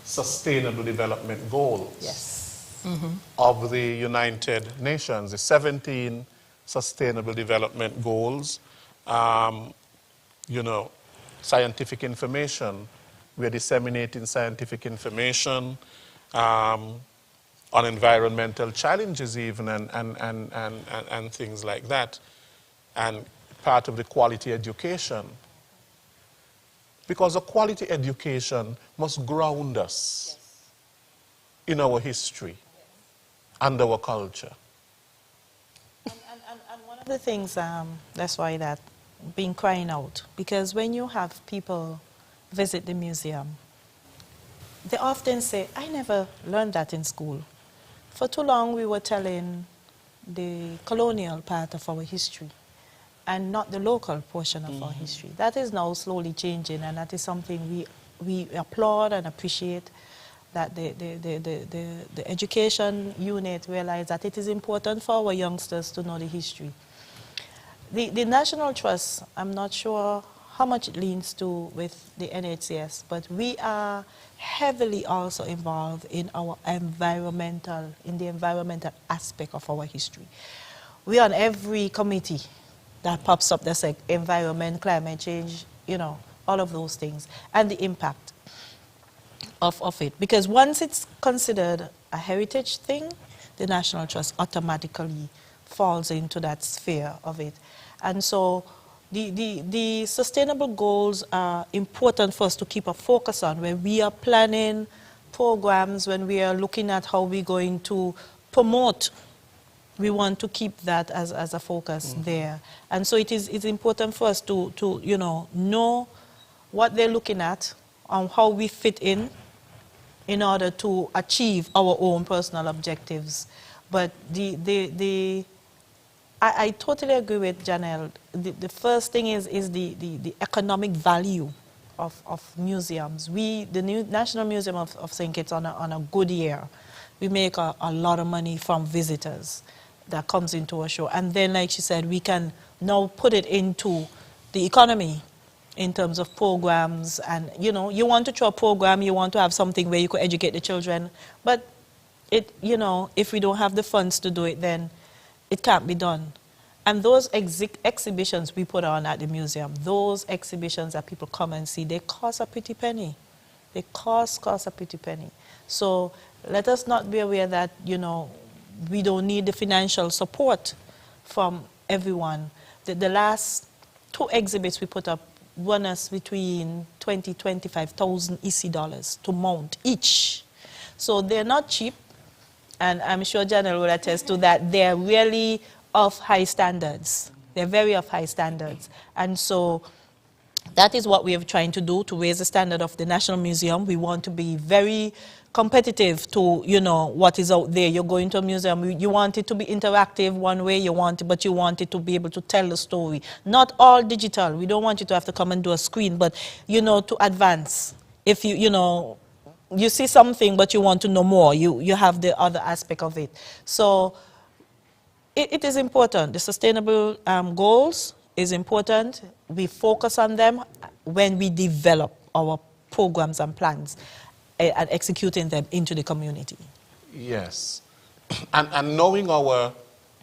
Sustainable Development Goals. Yes. Of the United Nations, the 17 Sustainable Development Goals. You know, scientific information. We're disseminating scientific information on environmental challenges even and things like that. And part of the quality education. Because a quality education must ground us in our history and our culture. And one of the things, that's why that been crying out, because when you have people visit the museum, they often say, I never learned that in school. For too long we were telling the colonial part of our history and not the local portion of our history. That is now slowly changing, and that is something we applaud and appreciate, that the education unit realize that it is important for our youngsters to know the history. The National Trust, I'm not sure how much it leans to with the NHCS, but we are heavily also involved in our environmental aspect of our history. We are on every committee that pops up that's like environment, climate change, you know, all of those things, and the impact of it. Because once it's considered a heritage thing, the National Trust automatically falls into that sphere of it. And so the sustainable goals are important for us to keep a focus on when we are planning programs, when we are looking at how we're going to promote. We want to keep that as a focus there. And so it's important for us to you know what they're looking at and how we fit in order to achieve our own personal objectives. But I totally agree with Janelle. The first thing is the economic value of museums. The National Museum of St. Kitts on a good year, we make a lot of money from visitors that comes into our show. And then, like she said, we can now put it into the economy in terms of programs. And, you know, you want to throw a program, you want to have something where you could educate the children. But, you know, if we don't have the funds to do it, then it can't be done. And those exhibitions we put on at the museum, those exhibitions that people come and see, they cost a pretty penny. They cost a pretty penny. So let us not be aware that, you know, we don't need the financial support from everyone. The last 2 exhibits we put up, one is between $20,000 to $25,000 EC dollars to mount each. So they're not cheap, and I'm sure Janelle will attest to that. They're really of high standards. They're very of high standards. And so that is what we are trying to do, to raise the standard of the National Museum. We want to be very competitive to, you know, what is out there. You're going to a museum, you want it to be interactive one way, but you want it to be able to tell the story. Not all digital. We don't want you to have to come and do a screen, but, you know, to advance. If you know, you see something, but you want to know more, you have the other aspect of it. So it is important. The sustainable goals is important. We focus on them when we develop our programs and plans and executing them into the community. Yes. And knowing our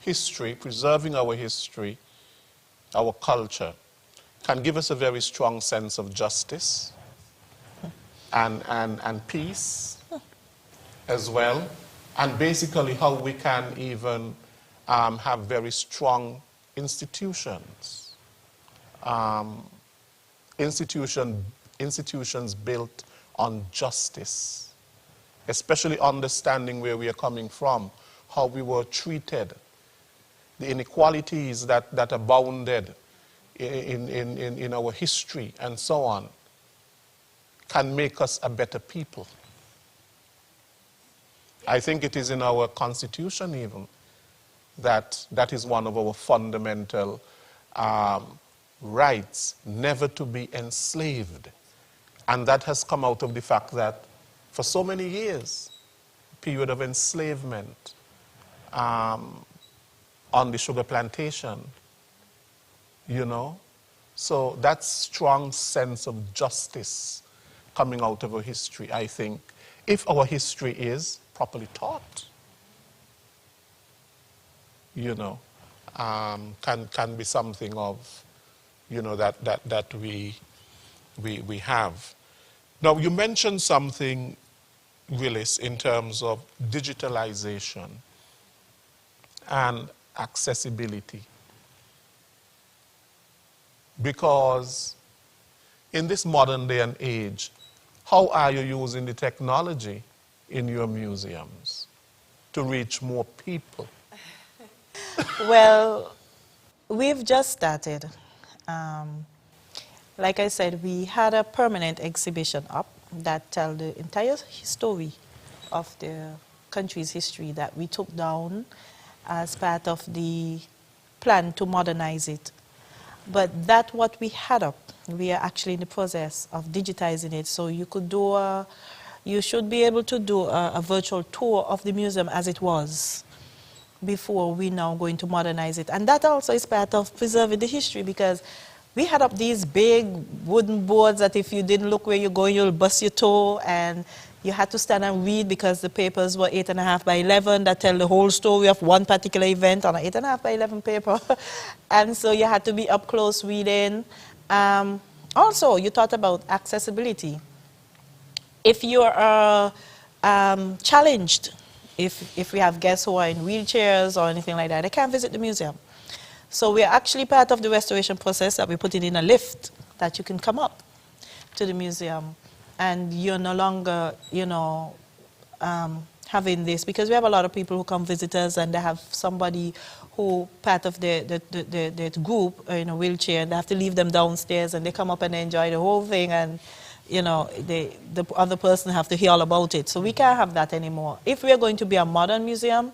history, preserving our history, our culture, can give us a very strong sense of justice and peace as well. And basically how we can even have very strong institutions. Institutions built on justice, especially understanding where we are coming from, how we were treated, the inequalities that abounded in our history and so on, can make us a better people. I think it is in our constitution even that that is one of our fundamental rights, never to be enslaved. And that has come out of the fact that for so many years, period of enslavement on the sugar plantation, you know. So that strong sense of justice coming out of our history, I think, if our history is properly taught, you know, can be something of, you know, that we have. Now, you mentioned something, Willis, in terms of digitalization and accessibility. Because in this modern day and age, how are you using the technology in your museums to reach more people? Well, we've just started. Like I said, we had a permanent exhibition up that tells the entire story of the country's history that we took down as part of the plan to modernize it. But that what we had up, we are actually in the process of digitizing it. So you could do you should be able to do a virtual tour of the museum as it was before we now going to modernize it. And that also is part of preserving the history, because we had up these big wooden boards that if you didn't look where you're going, you'll bust your toe, and you had to stand and read because the papers were 8.5 by 11 that tell the whole story of one particular event on an 8.5 by 11 paper. And so you had to be up close reading. Also, you thought about accessibility. If you are challenged, if we have guests who are in wheelchairs or anything like that, they can't visit the museum. So we're actually part of the restoration process that we're putting in a lift that you can come up to the museum. And you're no longer, you know, having this, because we have a lot of people who come visitors and they have somebody who part of the group in a wheelchair, and they have to leave them downstairs, and they come up and they enjoy the whole thing, and you know, the other person have to hear all about it. So we can't have that anymore. If we are going to be a modern museum,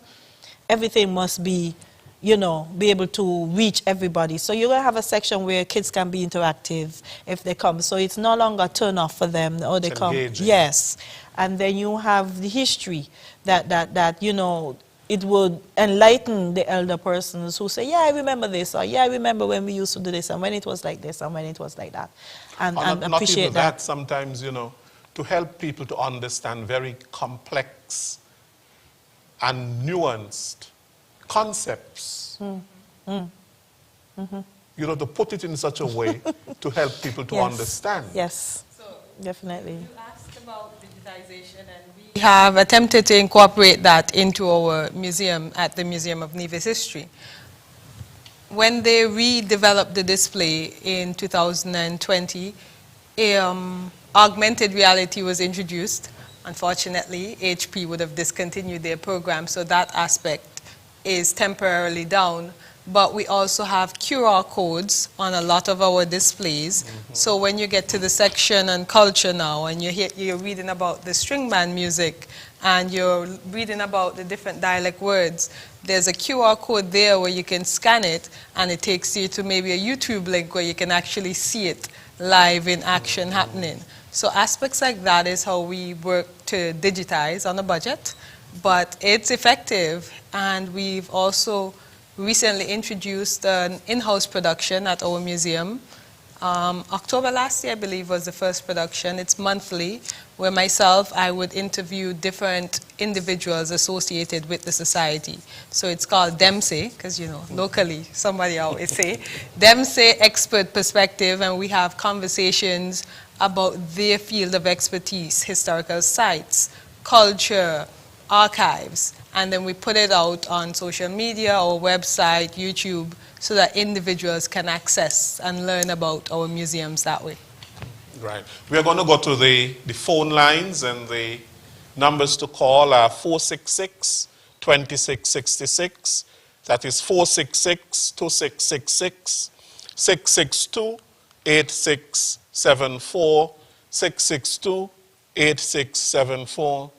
everything must be, you know, be able to reach everybody. So you're going to have a section where kids can be interactive if they come. So it's no longer a turn off for them, or they It's come. engaging. Yes. And then you have the history that you know, it would enlighten the elder persons who say, yeah, I remember this, or yeah, I remember when we used to do this, and when it was like this, and when it was like that. And Not appreciate even that. Sometimes, you know, to help people to understand very complex and nuanced concepts. You know, to put it in such a way to help people to understand. Yes, So definitely. you asked about digitization, and we have attempted to incorporate that into our museum at the Museum of Nevis History. When they redeveloped the display in 2020, augmented reality was introduced. Unfortunately, HP would have discontinued their program, so that aspect is temporarily down. But we also have QR codes on a lot of our displays. So when you get to the section on culture now, and you're reading about the string band music, and you're reading about the different dialect words, there's a QR code there where you can scan it, and it takes you to maybe a YouTube link where you can actually see it live in action happening. So aspects like that is how we work to digitize on a budget, but it's effective. And we've also recently introduced an in-house production at our museum. October last year, I believe, was the first production. It's monthly, where I would interview different individuals associated with the society. So it's called DEMSE, because, you know, locally, somebody always say, DEMSE Expert Perspective, and we have conversations about their field of expertise, historical sites, culture, archives, and then we put it out on social media, our website, YouTube, so that individuals can access and learn about our museums that way. Right. We are going to go to the phone lines, and the numbers to call are 466-2666. That is 466-2666, 662-8674, 662-8674,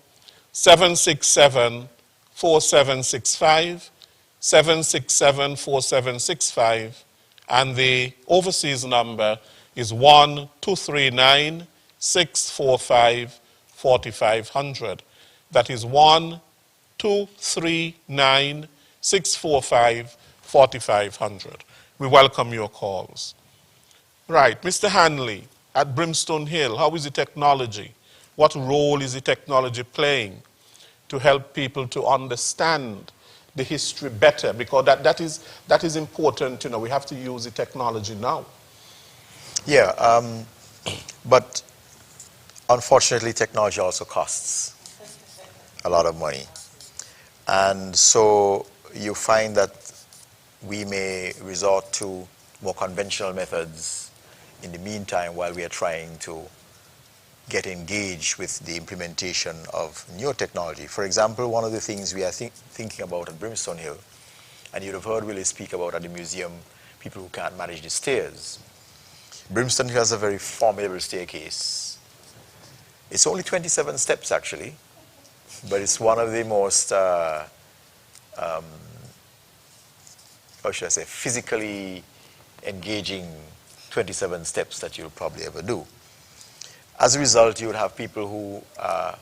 767-4765, 767-4765, and the overseas number is 1-239-645-4500. That is 1-239-645-4500. We welcome your calls. Right, Mr. Hanley, at Brimstone Hill, how is the technology? What role is the technology playing to help people to understand the history better? Because that is important, you know, we have to use the technology now. Yeah, but unfortunately technology also costs a lot of money. And so you find that we may resort to more conventional methods in the meantime while we are trying to get engaged with the implementation of new technology. For example, one of the things we are thinking about at Brimstone Hill, and you'd have heard Willie speak about at the museum, people who can't manage the stairs. Brimstone Hill has a very formidable staircase. It's only 27 steps actually, but it's one of the most, how should I say, physically engaging 27 steps that you'll probably ever do. As a result, you would have people who are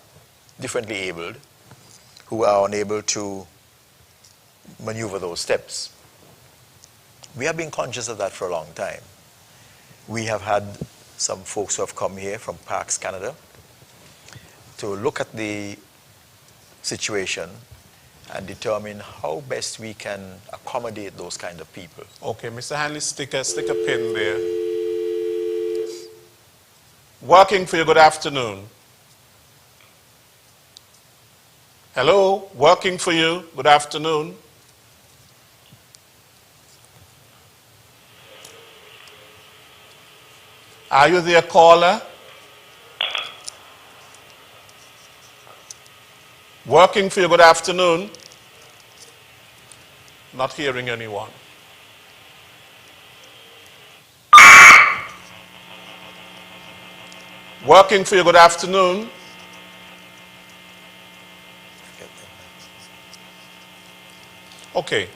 differently abled, who are unable to maneuver those steps. We have been conscious of that for a long time. We have had some folks who have come here from Parks Canada to look at the situation and determine how best we can accommodate those kind of people. Okay, Mr. Hanley, stick a pin there. Working for you, good afternoon. Hello, working for you, good afternoon. Are you there, caller? Working for you, good afternoon. Not hearing anyone. Working for you, good afternoon. Okay.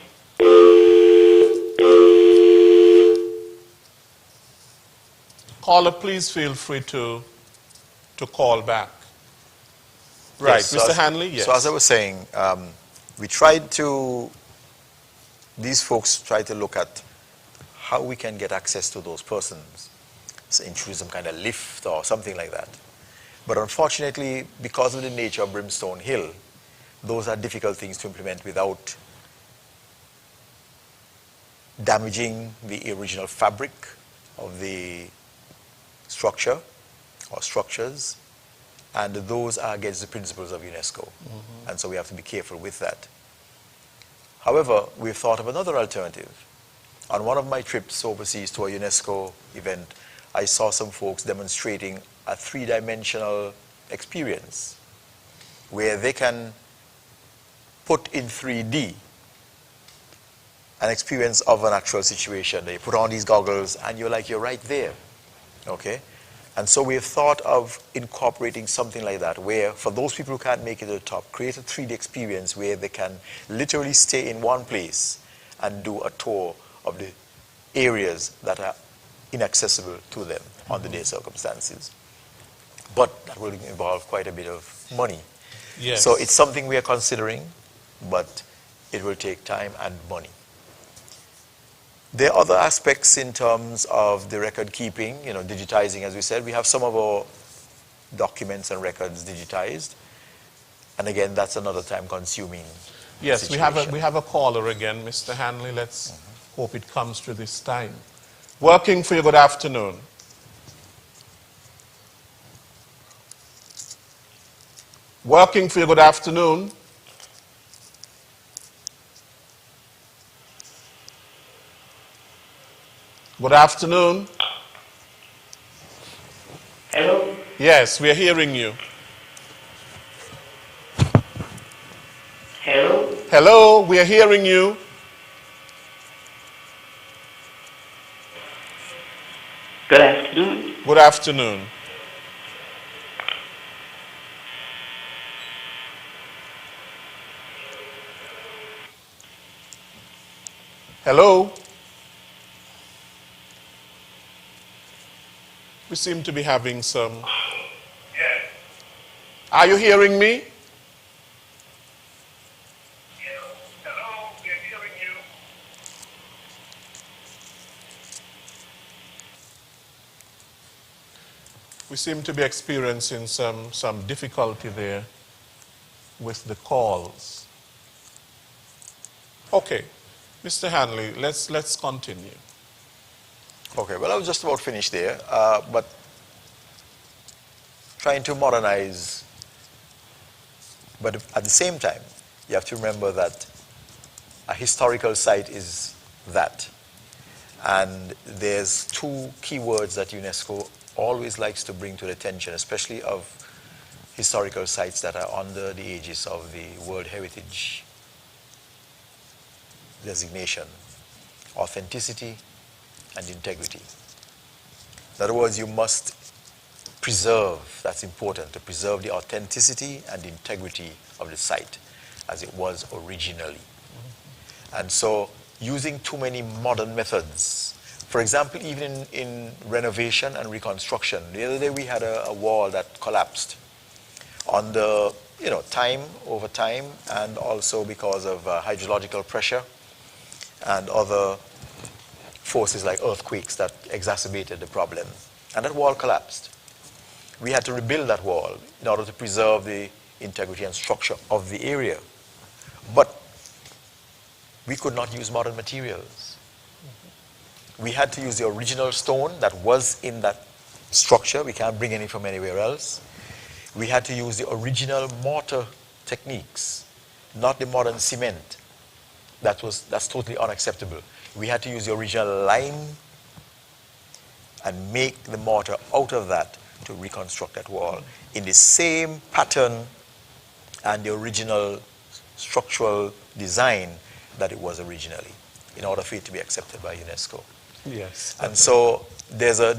Caller, please feel free to call back. Right, Yes, Mr. Hanley, yes. So as I was saying, these folks try to look at how we can get access to those persons. So introduce some kind of lift or something like that. But unfortunately, because of the nature of Brimstone Hill, those are difficult things to implement without damaging the original fabric of the structure or structures, and those are against the principles of UNESCO. And so we have to be careful with that. However, we've thought of another alternative. On one of my trips overseas to a UNESCO event, I saw some folks demonstrating a three-dimensional experience where they can put in 3D an experience of an actual situation. They put on these goggles and you're right there, okay? And so we've thought of incorporating something like that where for those people who can't make it to the top, create a 3D experience where they can literally stay in one place and do a tour of the areas that are inaccessible to them under their circumstances. But that will involve quite a bit of money. Yes. So it's something we are considering, but it will take time and money. There are other aspects in terms of the record keeping, you know, digitizing, as we said. We have some of our documents and records digitized. And again, that's another time-consuming Yes, we situation. have a caller again, Mr. Hanley. Let's hope it comes through this time. Working for you, good afternoon. Working for you, good afternoon. Good afternoon. Hello? Yes, we are hearing you. Hello? Hello, we are hearing you. Good afternoon. Good afternoon. Hello? We seem to be having some... Yes. Are you hearing me? Hello, we're hearing you. We seem to be experiencing some difficulty there with the calls. Okay, Mr. Hanley, let's continue. Okay, well, I was just about finished there, but trying to modernize, but at the same time, you have to remember that a historical site is that. And there's two key words that UNESCO always likes to bring to the attention, especially of historical sites that are under the aegis of the World Heritage designation: authenticity and integrity. In other words, you must preserve, that's important, to preserve the authenticity and integrity of the site as it was originally. And so using too many modern methods, for example, even in renovation and reconstruction. The other day we had a wall that collapsed on the, over time, and also because of hydrological pressure and other forces like earthquakes that exacerbated the problem. And that wall collapsed. We had to rebuild that wall in order to preserve the integrity and structure of the area. But we could not use modern materials. We had to use the original stone that was in that structure. We can't bring any from anywhere else. We had to use the original mortar techniques, not the modern cement. That's totally unacceptable. We had to use the original lime and make the mortar out of that to reconstruct that wall in the same pattern and the original structural design that it was originally, in order for it to be accepted by UNESCO. Yes. And so there's a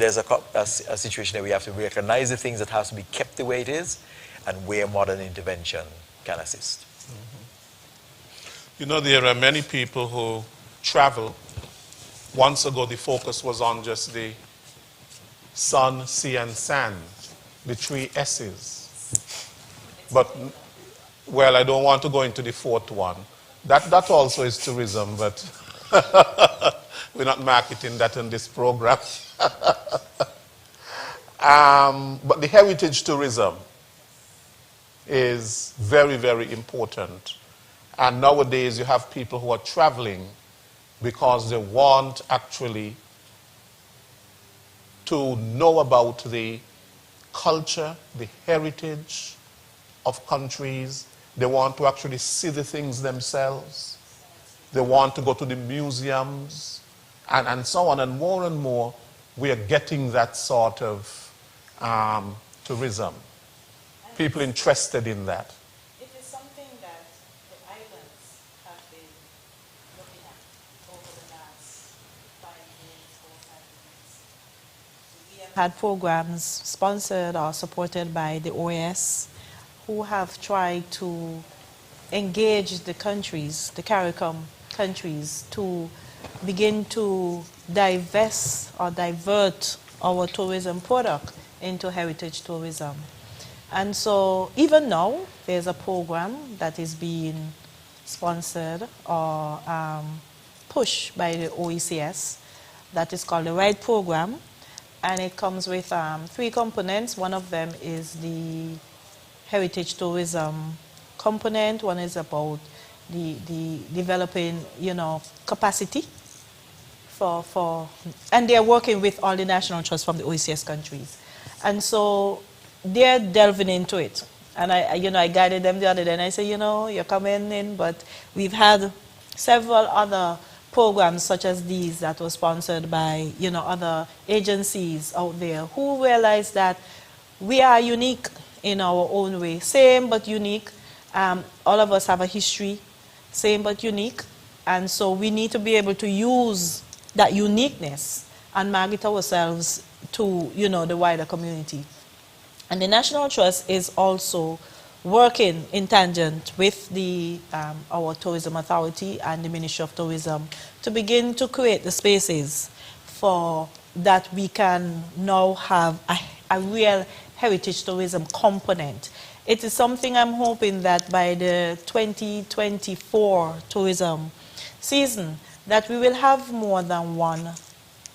situation that we have to recognize the things that has to be kept the way it is, and where modern intervention can assist. You know, there are many people who travel. Once ago, the focus was on just the sun, sea, and sand, the three S's. But, well, I don't want to go into the fourth one. That also is tourism, but we're not marketing that in this program. But the heritage tourism is very, very important. And nowadays you have people who are traveling because they want actually to know about the culture, the heritage of countries. They want to actually see the things themselves. They want to go to the museums and so on. And more, we are getting that sort of tourism. People interested in that. It is something that the islands have been looking at over the last 5 years, 4 or 5 years. We have had programs sponsored or supported by the OAS who have tried to engage the countries, the CARICOM countries, to begin to divest or divert our tourism product into heritage tourism. And so even now, there's a program that is being sponsored or pushed by the OECS that is called the RIDE program. And it comes with 3 components. One of them is the heritage tourism component. One is about the developing, capacity and they're working with all the national trusts from the OECS countries. And so they're delving into it. And I guided them the other day and I said, you're coming in, but we've had several other programs such as these that were sponsored by, other agencies out there who realize that we are unique in our own way. Same but unique. All of us have a history, same but unique. And so we need to be able to use that uniqueness and market ourselves to, the wider community. And the National Trust is also working in tangent with the, our tourism authority and the Ministry of Tourism to begin to create the spaces for that we can now have a real heritage tourism component. It is something I'm hoping that by the 2024 tourism season that we will have more than one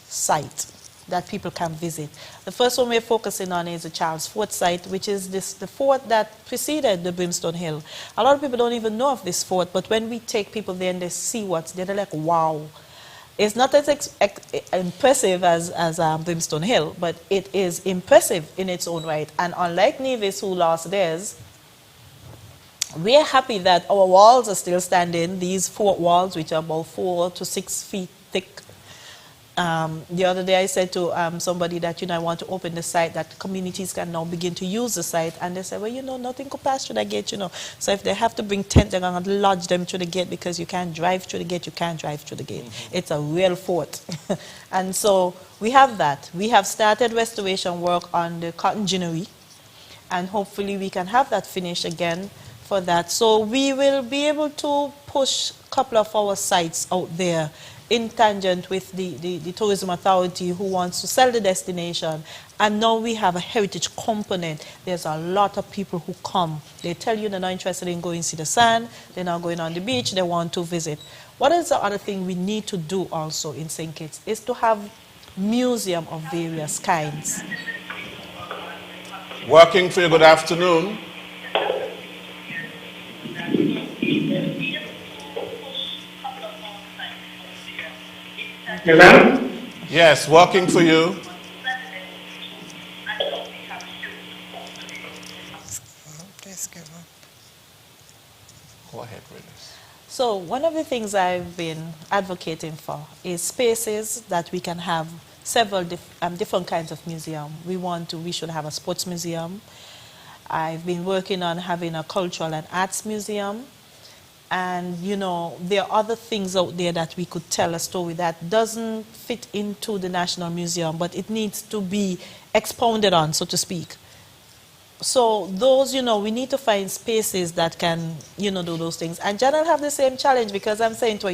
site that people can visit. The first one we're focusing on is the Charles Fort site, which is the fort that preceded the Brimstone Hill. A lot of people don't even know of this fort, but when we take people there and they see what's there, they're like, wow. It's not as impressive as Brimstone Hill, but it is impressive in its own right. And unlike Nevis, who lost theirs, we are happy that our walls are still standing, these fort walls, which are about 4 to 6 feet thick. The other day I said to somebody that, I want to open the site that communities can now begin to use the site. And they said, well, nothing could pass through the gate, So if they have to bring tent, they're going to lodge them through the gate because you can't drive through the gate, you can't drive through the gate. Mm-hmm. It's a real fort. And so we have that. We have started restoration work on the cotton ginnery. And hopefully we can have that finished again for that. So we will be able to push a couple of our sites out there in tangent with the tourism authority who wants to sell the destination. And now we have a heritage component. There's a lot of people who come. They tell you they're not interested in going to see the sun, they're not going on the beach, they want to visit. What is the other thing we need to do also in St. Kitts is to have museum of various kinds. Working for you, good afternoon. Hello? Yes, working for you. Go ahead, Willis. So one of the things I've been advocating for is spaces that we can have several different kinds of museum. We should have a sports museum. I've been working on having a cultural and arts museum. And, there are other things out there that we could tell a story that doesn't fit into the National Museum, but it needs to be expounded on, so to speak. So those, we need to find spaces that can, do those things. And Jan will have the same challenge because I'm saying to her,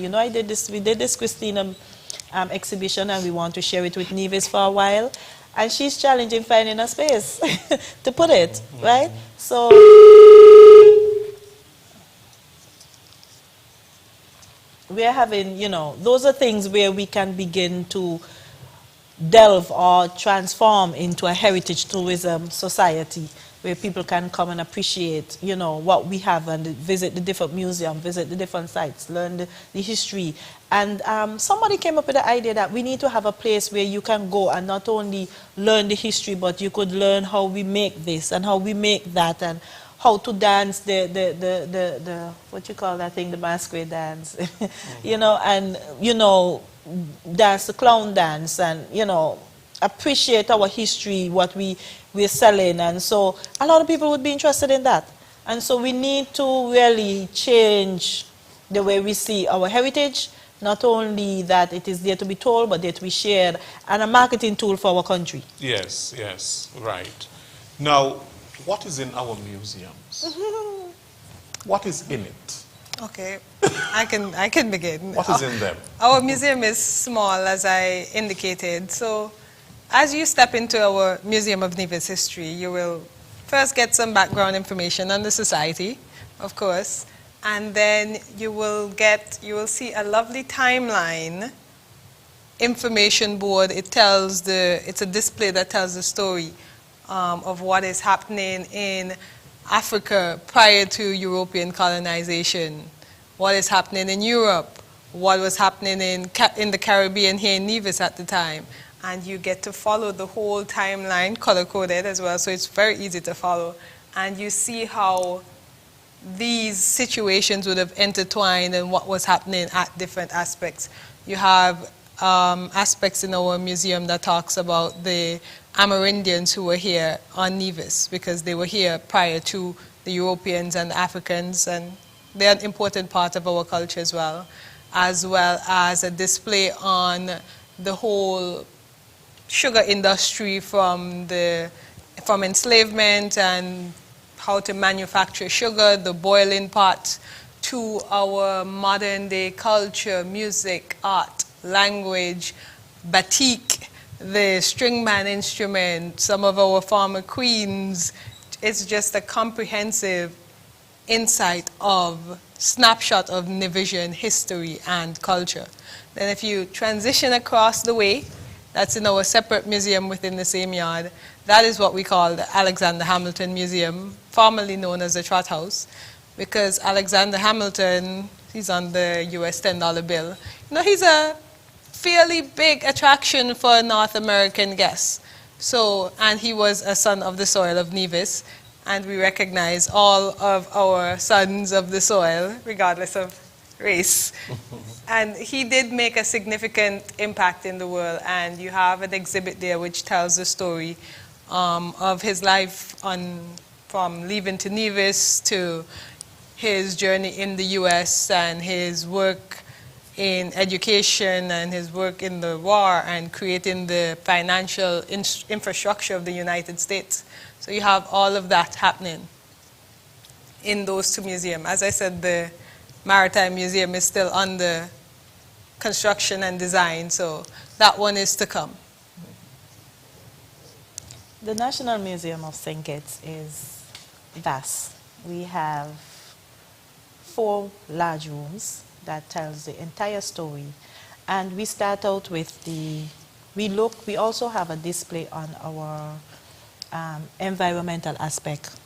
we did this Christina exhibition and we want to share it with Nevis for a while. And she's challenging finding a space to put it, right? So we're having, those are things where we can begin to delve or transform into a heritage tourism society where people can come and appreciate, what we have and visit the different museums, visit the different sites, learn the history. And somebody came up with the idea that we need to have a place where you can go and not only learn the history, but you could learn how we make this and how we make that and how to dance the what you call that thing, the masquerade dance, and, dance the clown dance and, appreciate our history, what we're selling. And so a lot of people would be interested in that. And so we need to really change the way we see our heritage, not only that it is there to be told, but there to be shared, and a marketing tool for our country. Yes, right. Now, what is in our museums? What is in it? Okay, I can begin. What is in them? Our museum is small, as I indicated. So as you step into our Museum of Nevis History, you will first get some background information on the society, of course, and then you will see a lovely timeline information board. It's a display that tells the story of what is happening in Africa prior to European colonization, what is happening in Europe, what was happening in the Caribbean here in Nevis at the time. And you get to follow the whole timeline, color-coded as well, so it's very easy to follow. And you see how these situations would have intertwined and what was happening at different aspects. You have aspects in our museum that talks about the Amerindians who were here on Nevis because they were here prior to the Europeans and the Africans, and they're an important part of our culture as well as a display on the whole sugar industry from enslavement and how to manufacture sugar, the boiling pot, to our modern day culture, music, art, language, batik, the stringman instrument, some of our former queens. It's just a comprehensive insight of snapshot of Nivision history and culture. Then if you transition across the way, that's in our separate museum within the same yard, that is what we call the Alexander Hamilton Museum, formerly known as the Trot House, because Alexander Hamilton, he's on the US $10 bill. You know, he's a fairly big attraction for North American guests. So, and he was a son of the soil of Nevis, and we recognize all of our sons of the soil, regardless of race. And he did make a significant impact in the world, and you have an exhibit there which tells the story of his life from leaving to Nevis to his journey in the US and his work in education and his work in the war and creating the financial infrastructure of the United States. So you have all of that happening in those two museums. As I said, the Maritime Museum is still under construction and design, so that one is to come. The National Museum of St. Kitts is vast. We have 4 large rooms that tells the entire story. And we start out with we also have a display on our environmental aspect.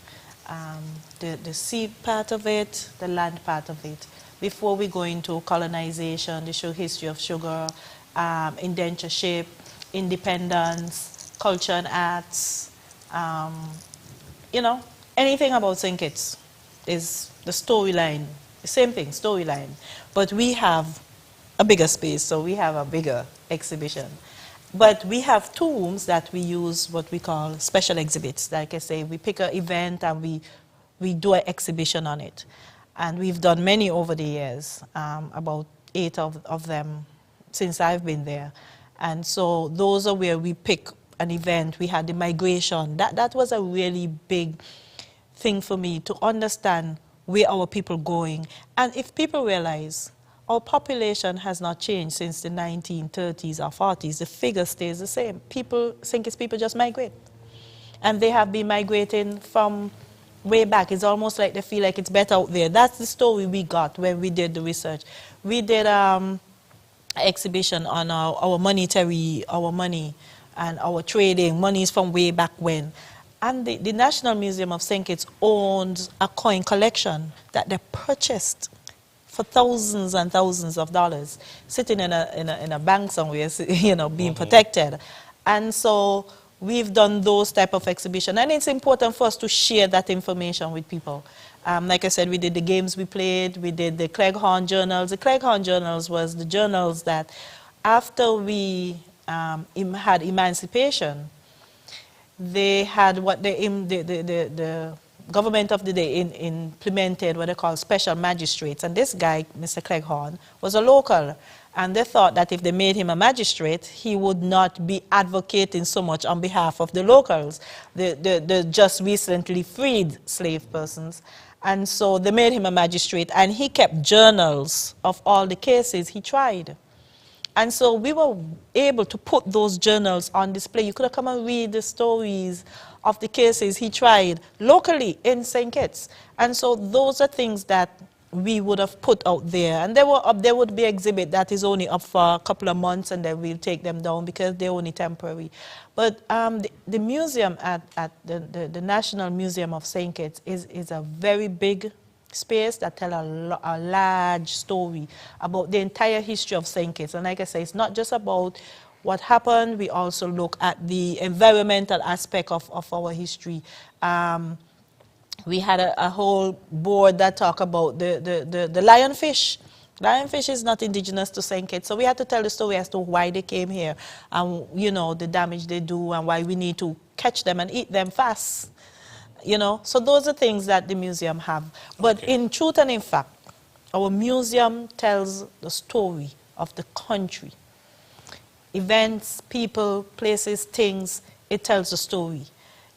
The sea part of it, the land part of it. Before we go into colonization, the history of sugar, indentureship, independence, culture and arts, you know, anything about St. Kitts is the storyline, the same thing, storyline. But we have a bigger space, so we have a bigger exhibition. But we have 2 rooms that we use what we call special exhibits. Like I say, we pick an event and we do an exhibition on it. And we've done many over the years, about 8 of them since I've been there. And so those are where we pick an event. We had the migration. That was a really big thing for me to understand where our people going. And if people realize our population has not changed since the 1930s or 40s, the figure stays the same. St. Kitts people just migrate. And they have been migrating from way back. It's almost like they feel like it's better out there. That's the story we got when we did the research. We did an exhibition on our money and our trading, monies from way back when. And the National Museum of St. Kitts owns a coin collection that they purchased for thousands and thousands of dollars, sitting in a bank somewhere, you know, being protected. And so we've done those type of exhibition, and it's important for us to share that information with people. Like I said, we did the games we played, we did the Cleghorn journals. The Cleghorn journals was the journals that after we had emancipation, they had what the government of the day implemented what they call special magistrates. And this guy, Mr. Cleghorn, was a local. And they thought that if they made him a magistrate, he would not be advocating so much on behalf of the locals, the just recently freed slave persons. And so they made him a magistrate, and he kept journals of all the cases he tried. And so we were able to put those journals on display. You could have come and read the stories of the cases he tried locally in St. Kitts. And so those are things that we would have put out there. And there would be exhibit that is only up for a couple of months, and then we'll take them down because they're only temporary. But the museum at the National Museum of St. Kitts is a very big space that tell a large story about the entire history of St. Kitts. And like I say, it's not just about what happened. We also look at the environmental aspect of our history. We had a whole board that talk about the lionfish. Lionfish is not indigenous to St. Kitts, so we had to tell the story as to why they came here and, you know, the damage they do and why we need to catch them and eat them fast. You know, so those are things that the museum have. But in truth and in fact, our museum tells the story of the country. Events, people, places, things, it tells the story.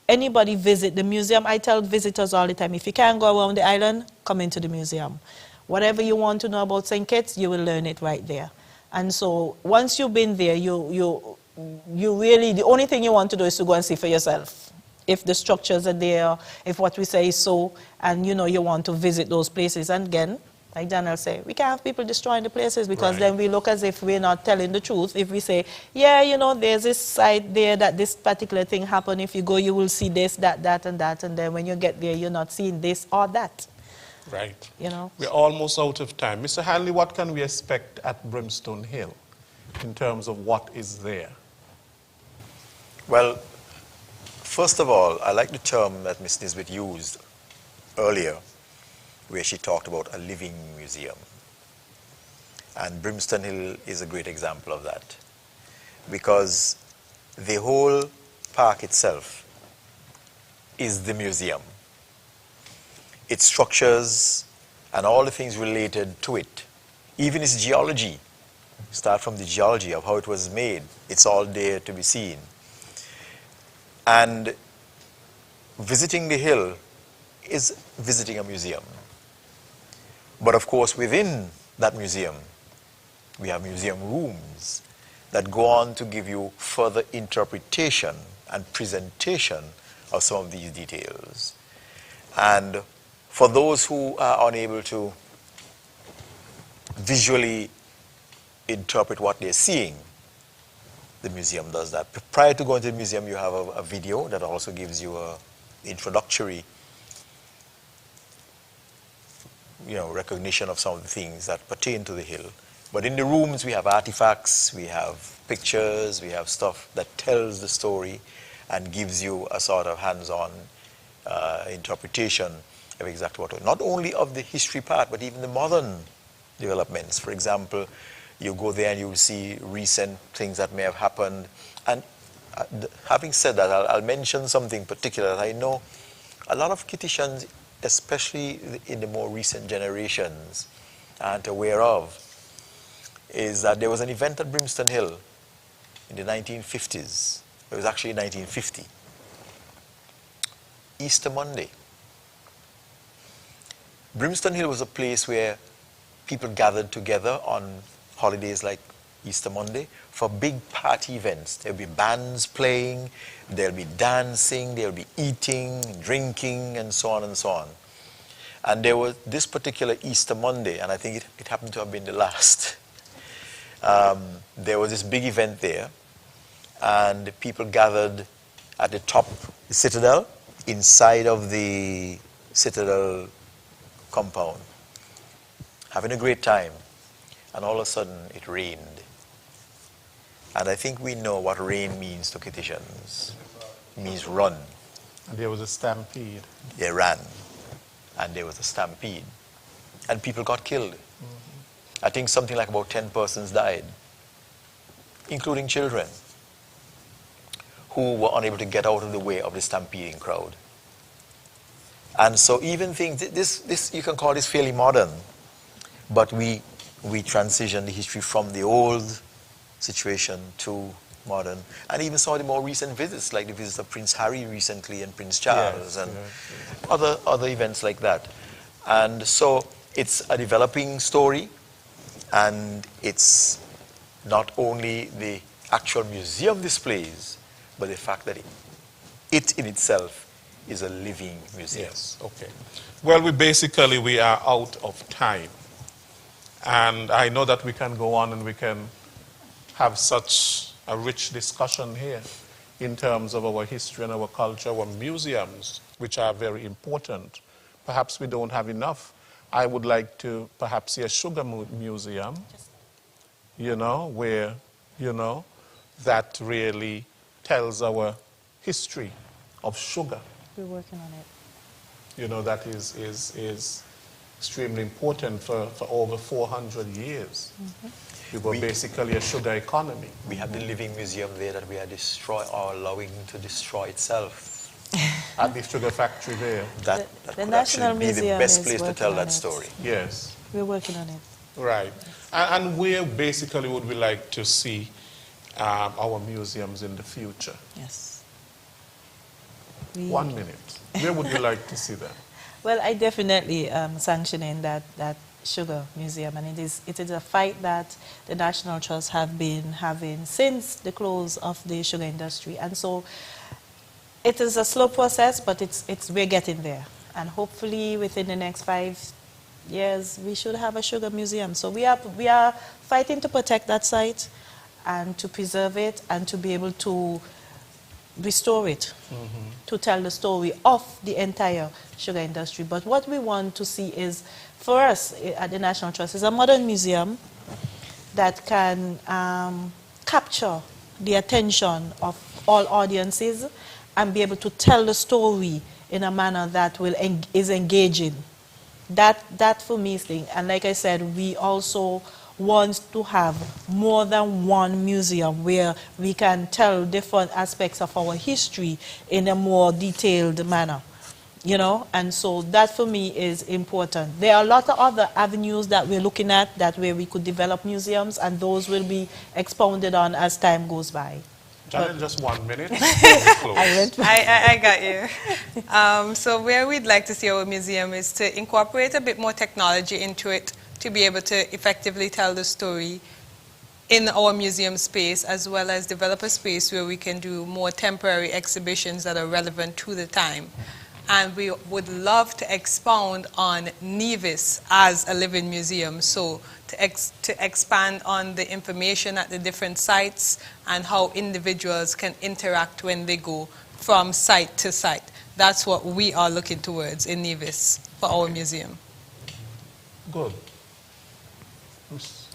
anybody visit the museum, I tell visitors all the time, if you can't go around the island, come into the museum. Whatever you want to know about St. Kitts, you will learn it right there. And so once you've been there, you really, the only thing you want to do is to go and see for yourself. If the structures are there, if what we say is so, and you want to visit those places. And again, like Daniel said, we can't have people destroying the places, because then we look as if we're not telling the truth. If we say, yeah, there's this site there that this particular thing happened. If you go, you will see this, that, and that. And then when you get there, you're not seeing this or that. Right. We're almost out of time. Mr. Hanley, what can we expect at Brimstone Hill in terms of what is there? Well, first of all, I like the term that Ms. Nisbet used earlier, where she talked about a living museum. And Brimstone Hill is a great example of that, because the whole park itself is the museum. Its structures and all the things related to it, even its geology, start from the geology of how it was made, it's all there to be seen. And visiting the hill is visiting a museum. But of course, within that museum, we have museum rooms that go on to give you further interpretation and presentation of some of these details. And for those who are unable to visually interpret what they're seeing, the museum does that. Prior to going to the museum, you have a video that also gives you an introductory recognition of some of the things that pertain to the hill. But in the rooms, we have artifacts, we have pictures, we have stuff that tells the story and gives you a sort of hands-on interpretation of exactly what, not only of the history part, but even the modern developments. For example, you go there and you will see recent things that may have happened. And having said that, I'll mention something particular that I know a lot of Kittitians, especially in the more recent generations, aren't aware of, is that there was an event at Brimstone Hill in the 1950s. It was actually 1950. Easter Monday. Brimstone Hill was a place where people gathered together on holidays like Easter Monday for big party events. There'll be bands playing, there'll be dancing, there'll be eating, drinking, and so on and so on. And there was this particular Easter Monday, and I think it happened to have been the last. There was this big event there, and people gathered at the top, the Citadel, inside of the Citadel compound, having a great time. And all of a sudden, it rained. And I think we know what rain means to Kittitians. It means run. And there was a stampede. They ran. And there was a stampede. And people got killed. I think something like about 10 persons died, including children, who were unable to get out of the way of the stampeding crowd. And so even things, this you can call this fairly modern, but we transition the history from the old situation to modern, and even some of the more recent visits, like the visits of Prince Harry recently and Prince Charles, and other events like that. And so it's a developing story, and it's not only the actual museum displays, but the fact that it in itself is a living museum. Yes, okay. Well, we are out of time. And I know that we can go on and we can have such a rich discussion here in terms of our history and our culture, our museums, which are very important. Perhaps we don't have enough. I would like to perhaps see a sugar museum, where, that really tells our history of sugar. We're working on it. That is extremely important for over 400 years. We were basically a sugar economy. We have the living museum there that we are allowing to destroy itself. At the sugar factory there. That the could National actually be the Museum best is place to working tell on that it. story. Yes. We're working on it. Right. And where basically would we like to see our museums in the future? Yes. 1 minute. Where would you like to see that? Well, I definitely sanctioning that sugar museum, and it is a fight that the National Trust have been having since the close of the sugar industry, and so it is a slow process, but we're getting there, and hopefully within the next 5 years we should have a sugar museum. So we are fighting to protect that site and to preserve it and to be able to restore it, to tell the story of the entire sugar industry. But what we want to see is, for us at the National Trust, is a modern museum that can capture the attention of all audiences and be able to tell the story in a manner that is engaging. That for me is the thing. And like I said, we also want to have more than one museum where we can tell different aspects of our history in a more detailed manner, you know, and so that for me is important. There are a lot of other avenues that we're looking at where we could develop museums, and those will be expounded on as time goes by. Janet, just 1 minute. I got you. So where we'd like to see our museum is to incorporate a bit more technology into it, to be able to effectively tell the story in our museum space, as well as develop a space where we can do more temporary exhibitions that are relevant to the time. And we would love to expound on NIVIS as a living museum, so to expand on the information at the different sites and how individuals can interact when they go from site to site. That's what we are looking towards in NIVIS for our museum. Good.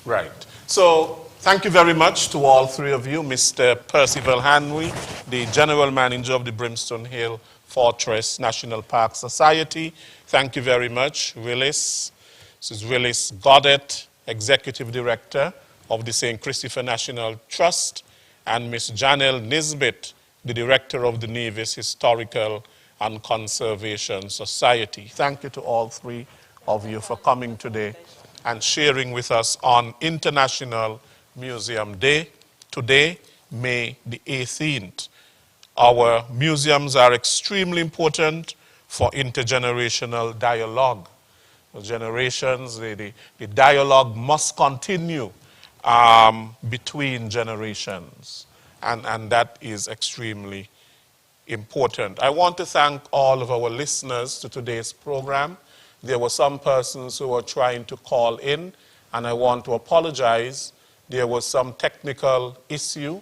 Right. So thank you very much to all three of you. Mr. Percival Hanwy, the General Manager of the Brimstone Hill Fortress National Park Society. Thank you very much. Willis. This is Willis Goddard, Executive Director of the St. Christopher National Trust, and Ms. Janelle Nisbet, the Director of the Nevis Historical and Conservation Society. Thank you to all three of you for coming today and sharing with us on International Museum Day. Today, May the 18th. Our museums are extremely important for intergenerational dialogue. The generations, the dialogue must continue between generations, and that is extremely important. I want to thank all of our listeners to today's program. There were some persons who were trying to call in, and I want to apologize. There was some technical issue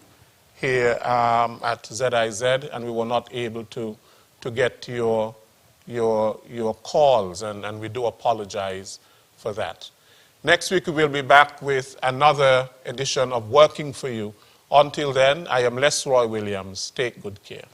here at ZIZ, and we were not able to get your calls, and we do apologize for that. Next week, we will be back with another edition of Working for You. Until then, I am Les Roy Williams. Take good care.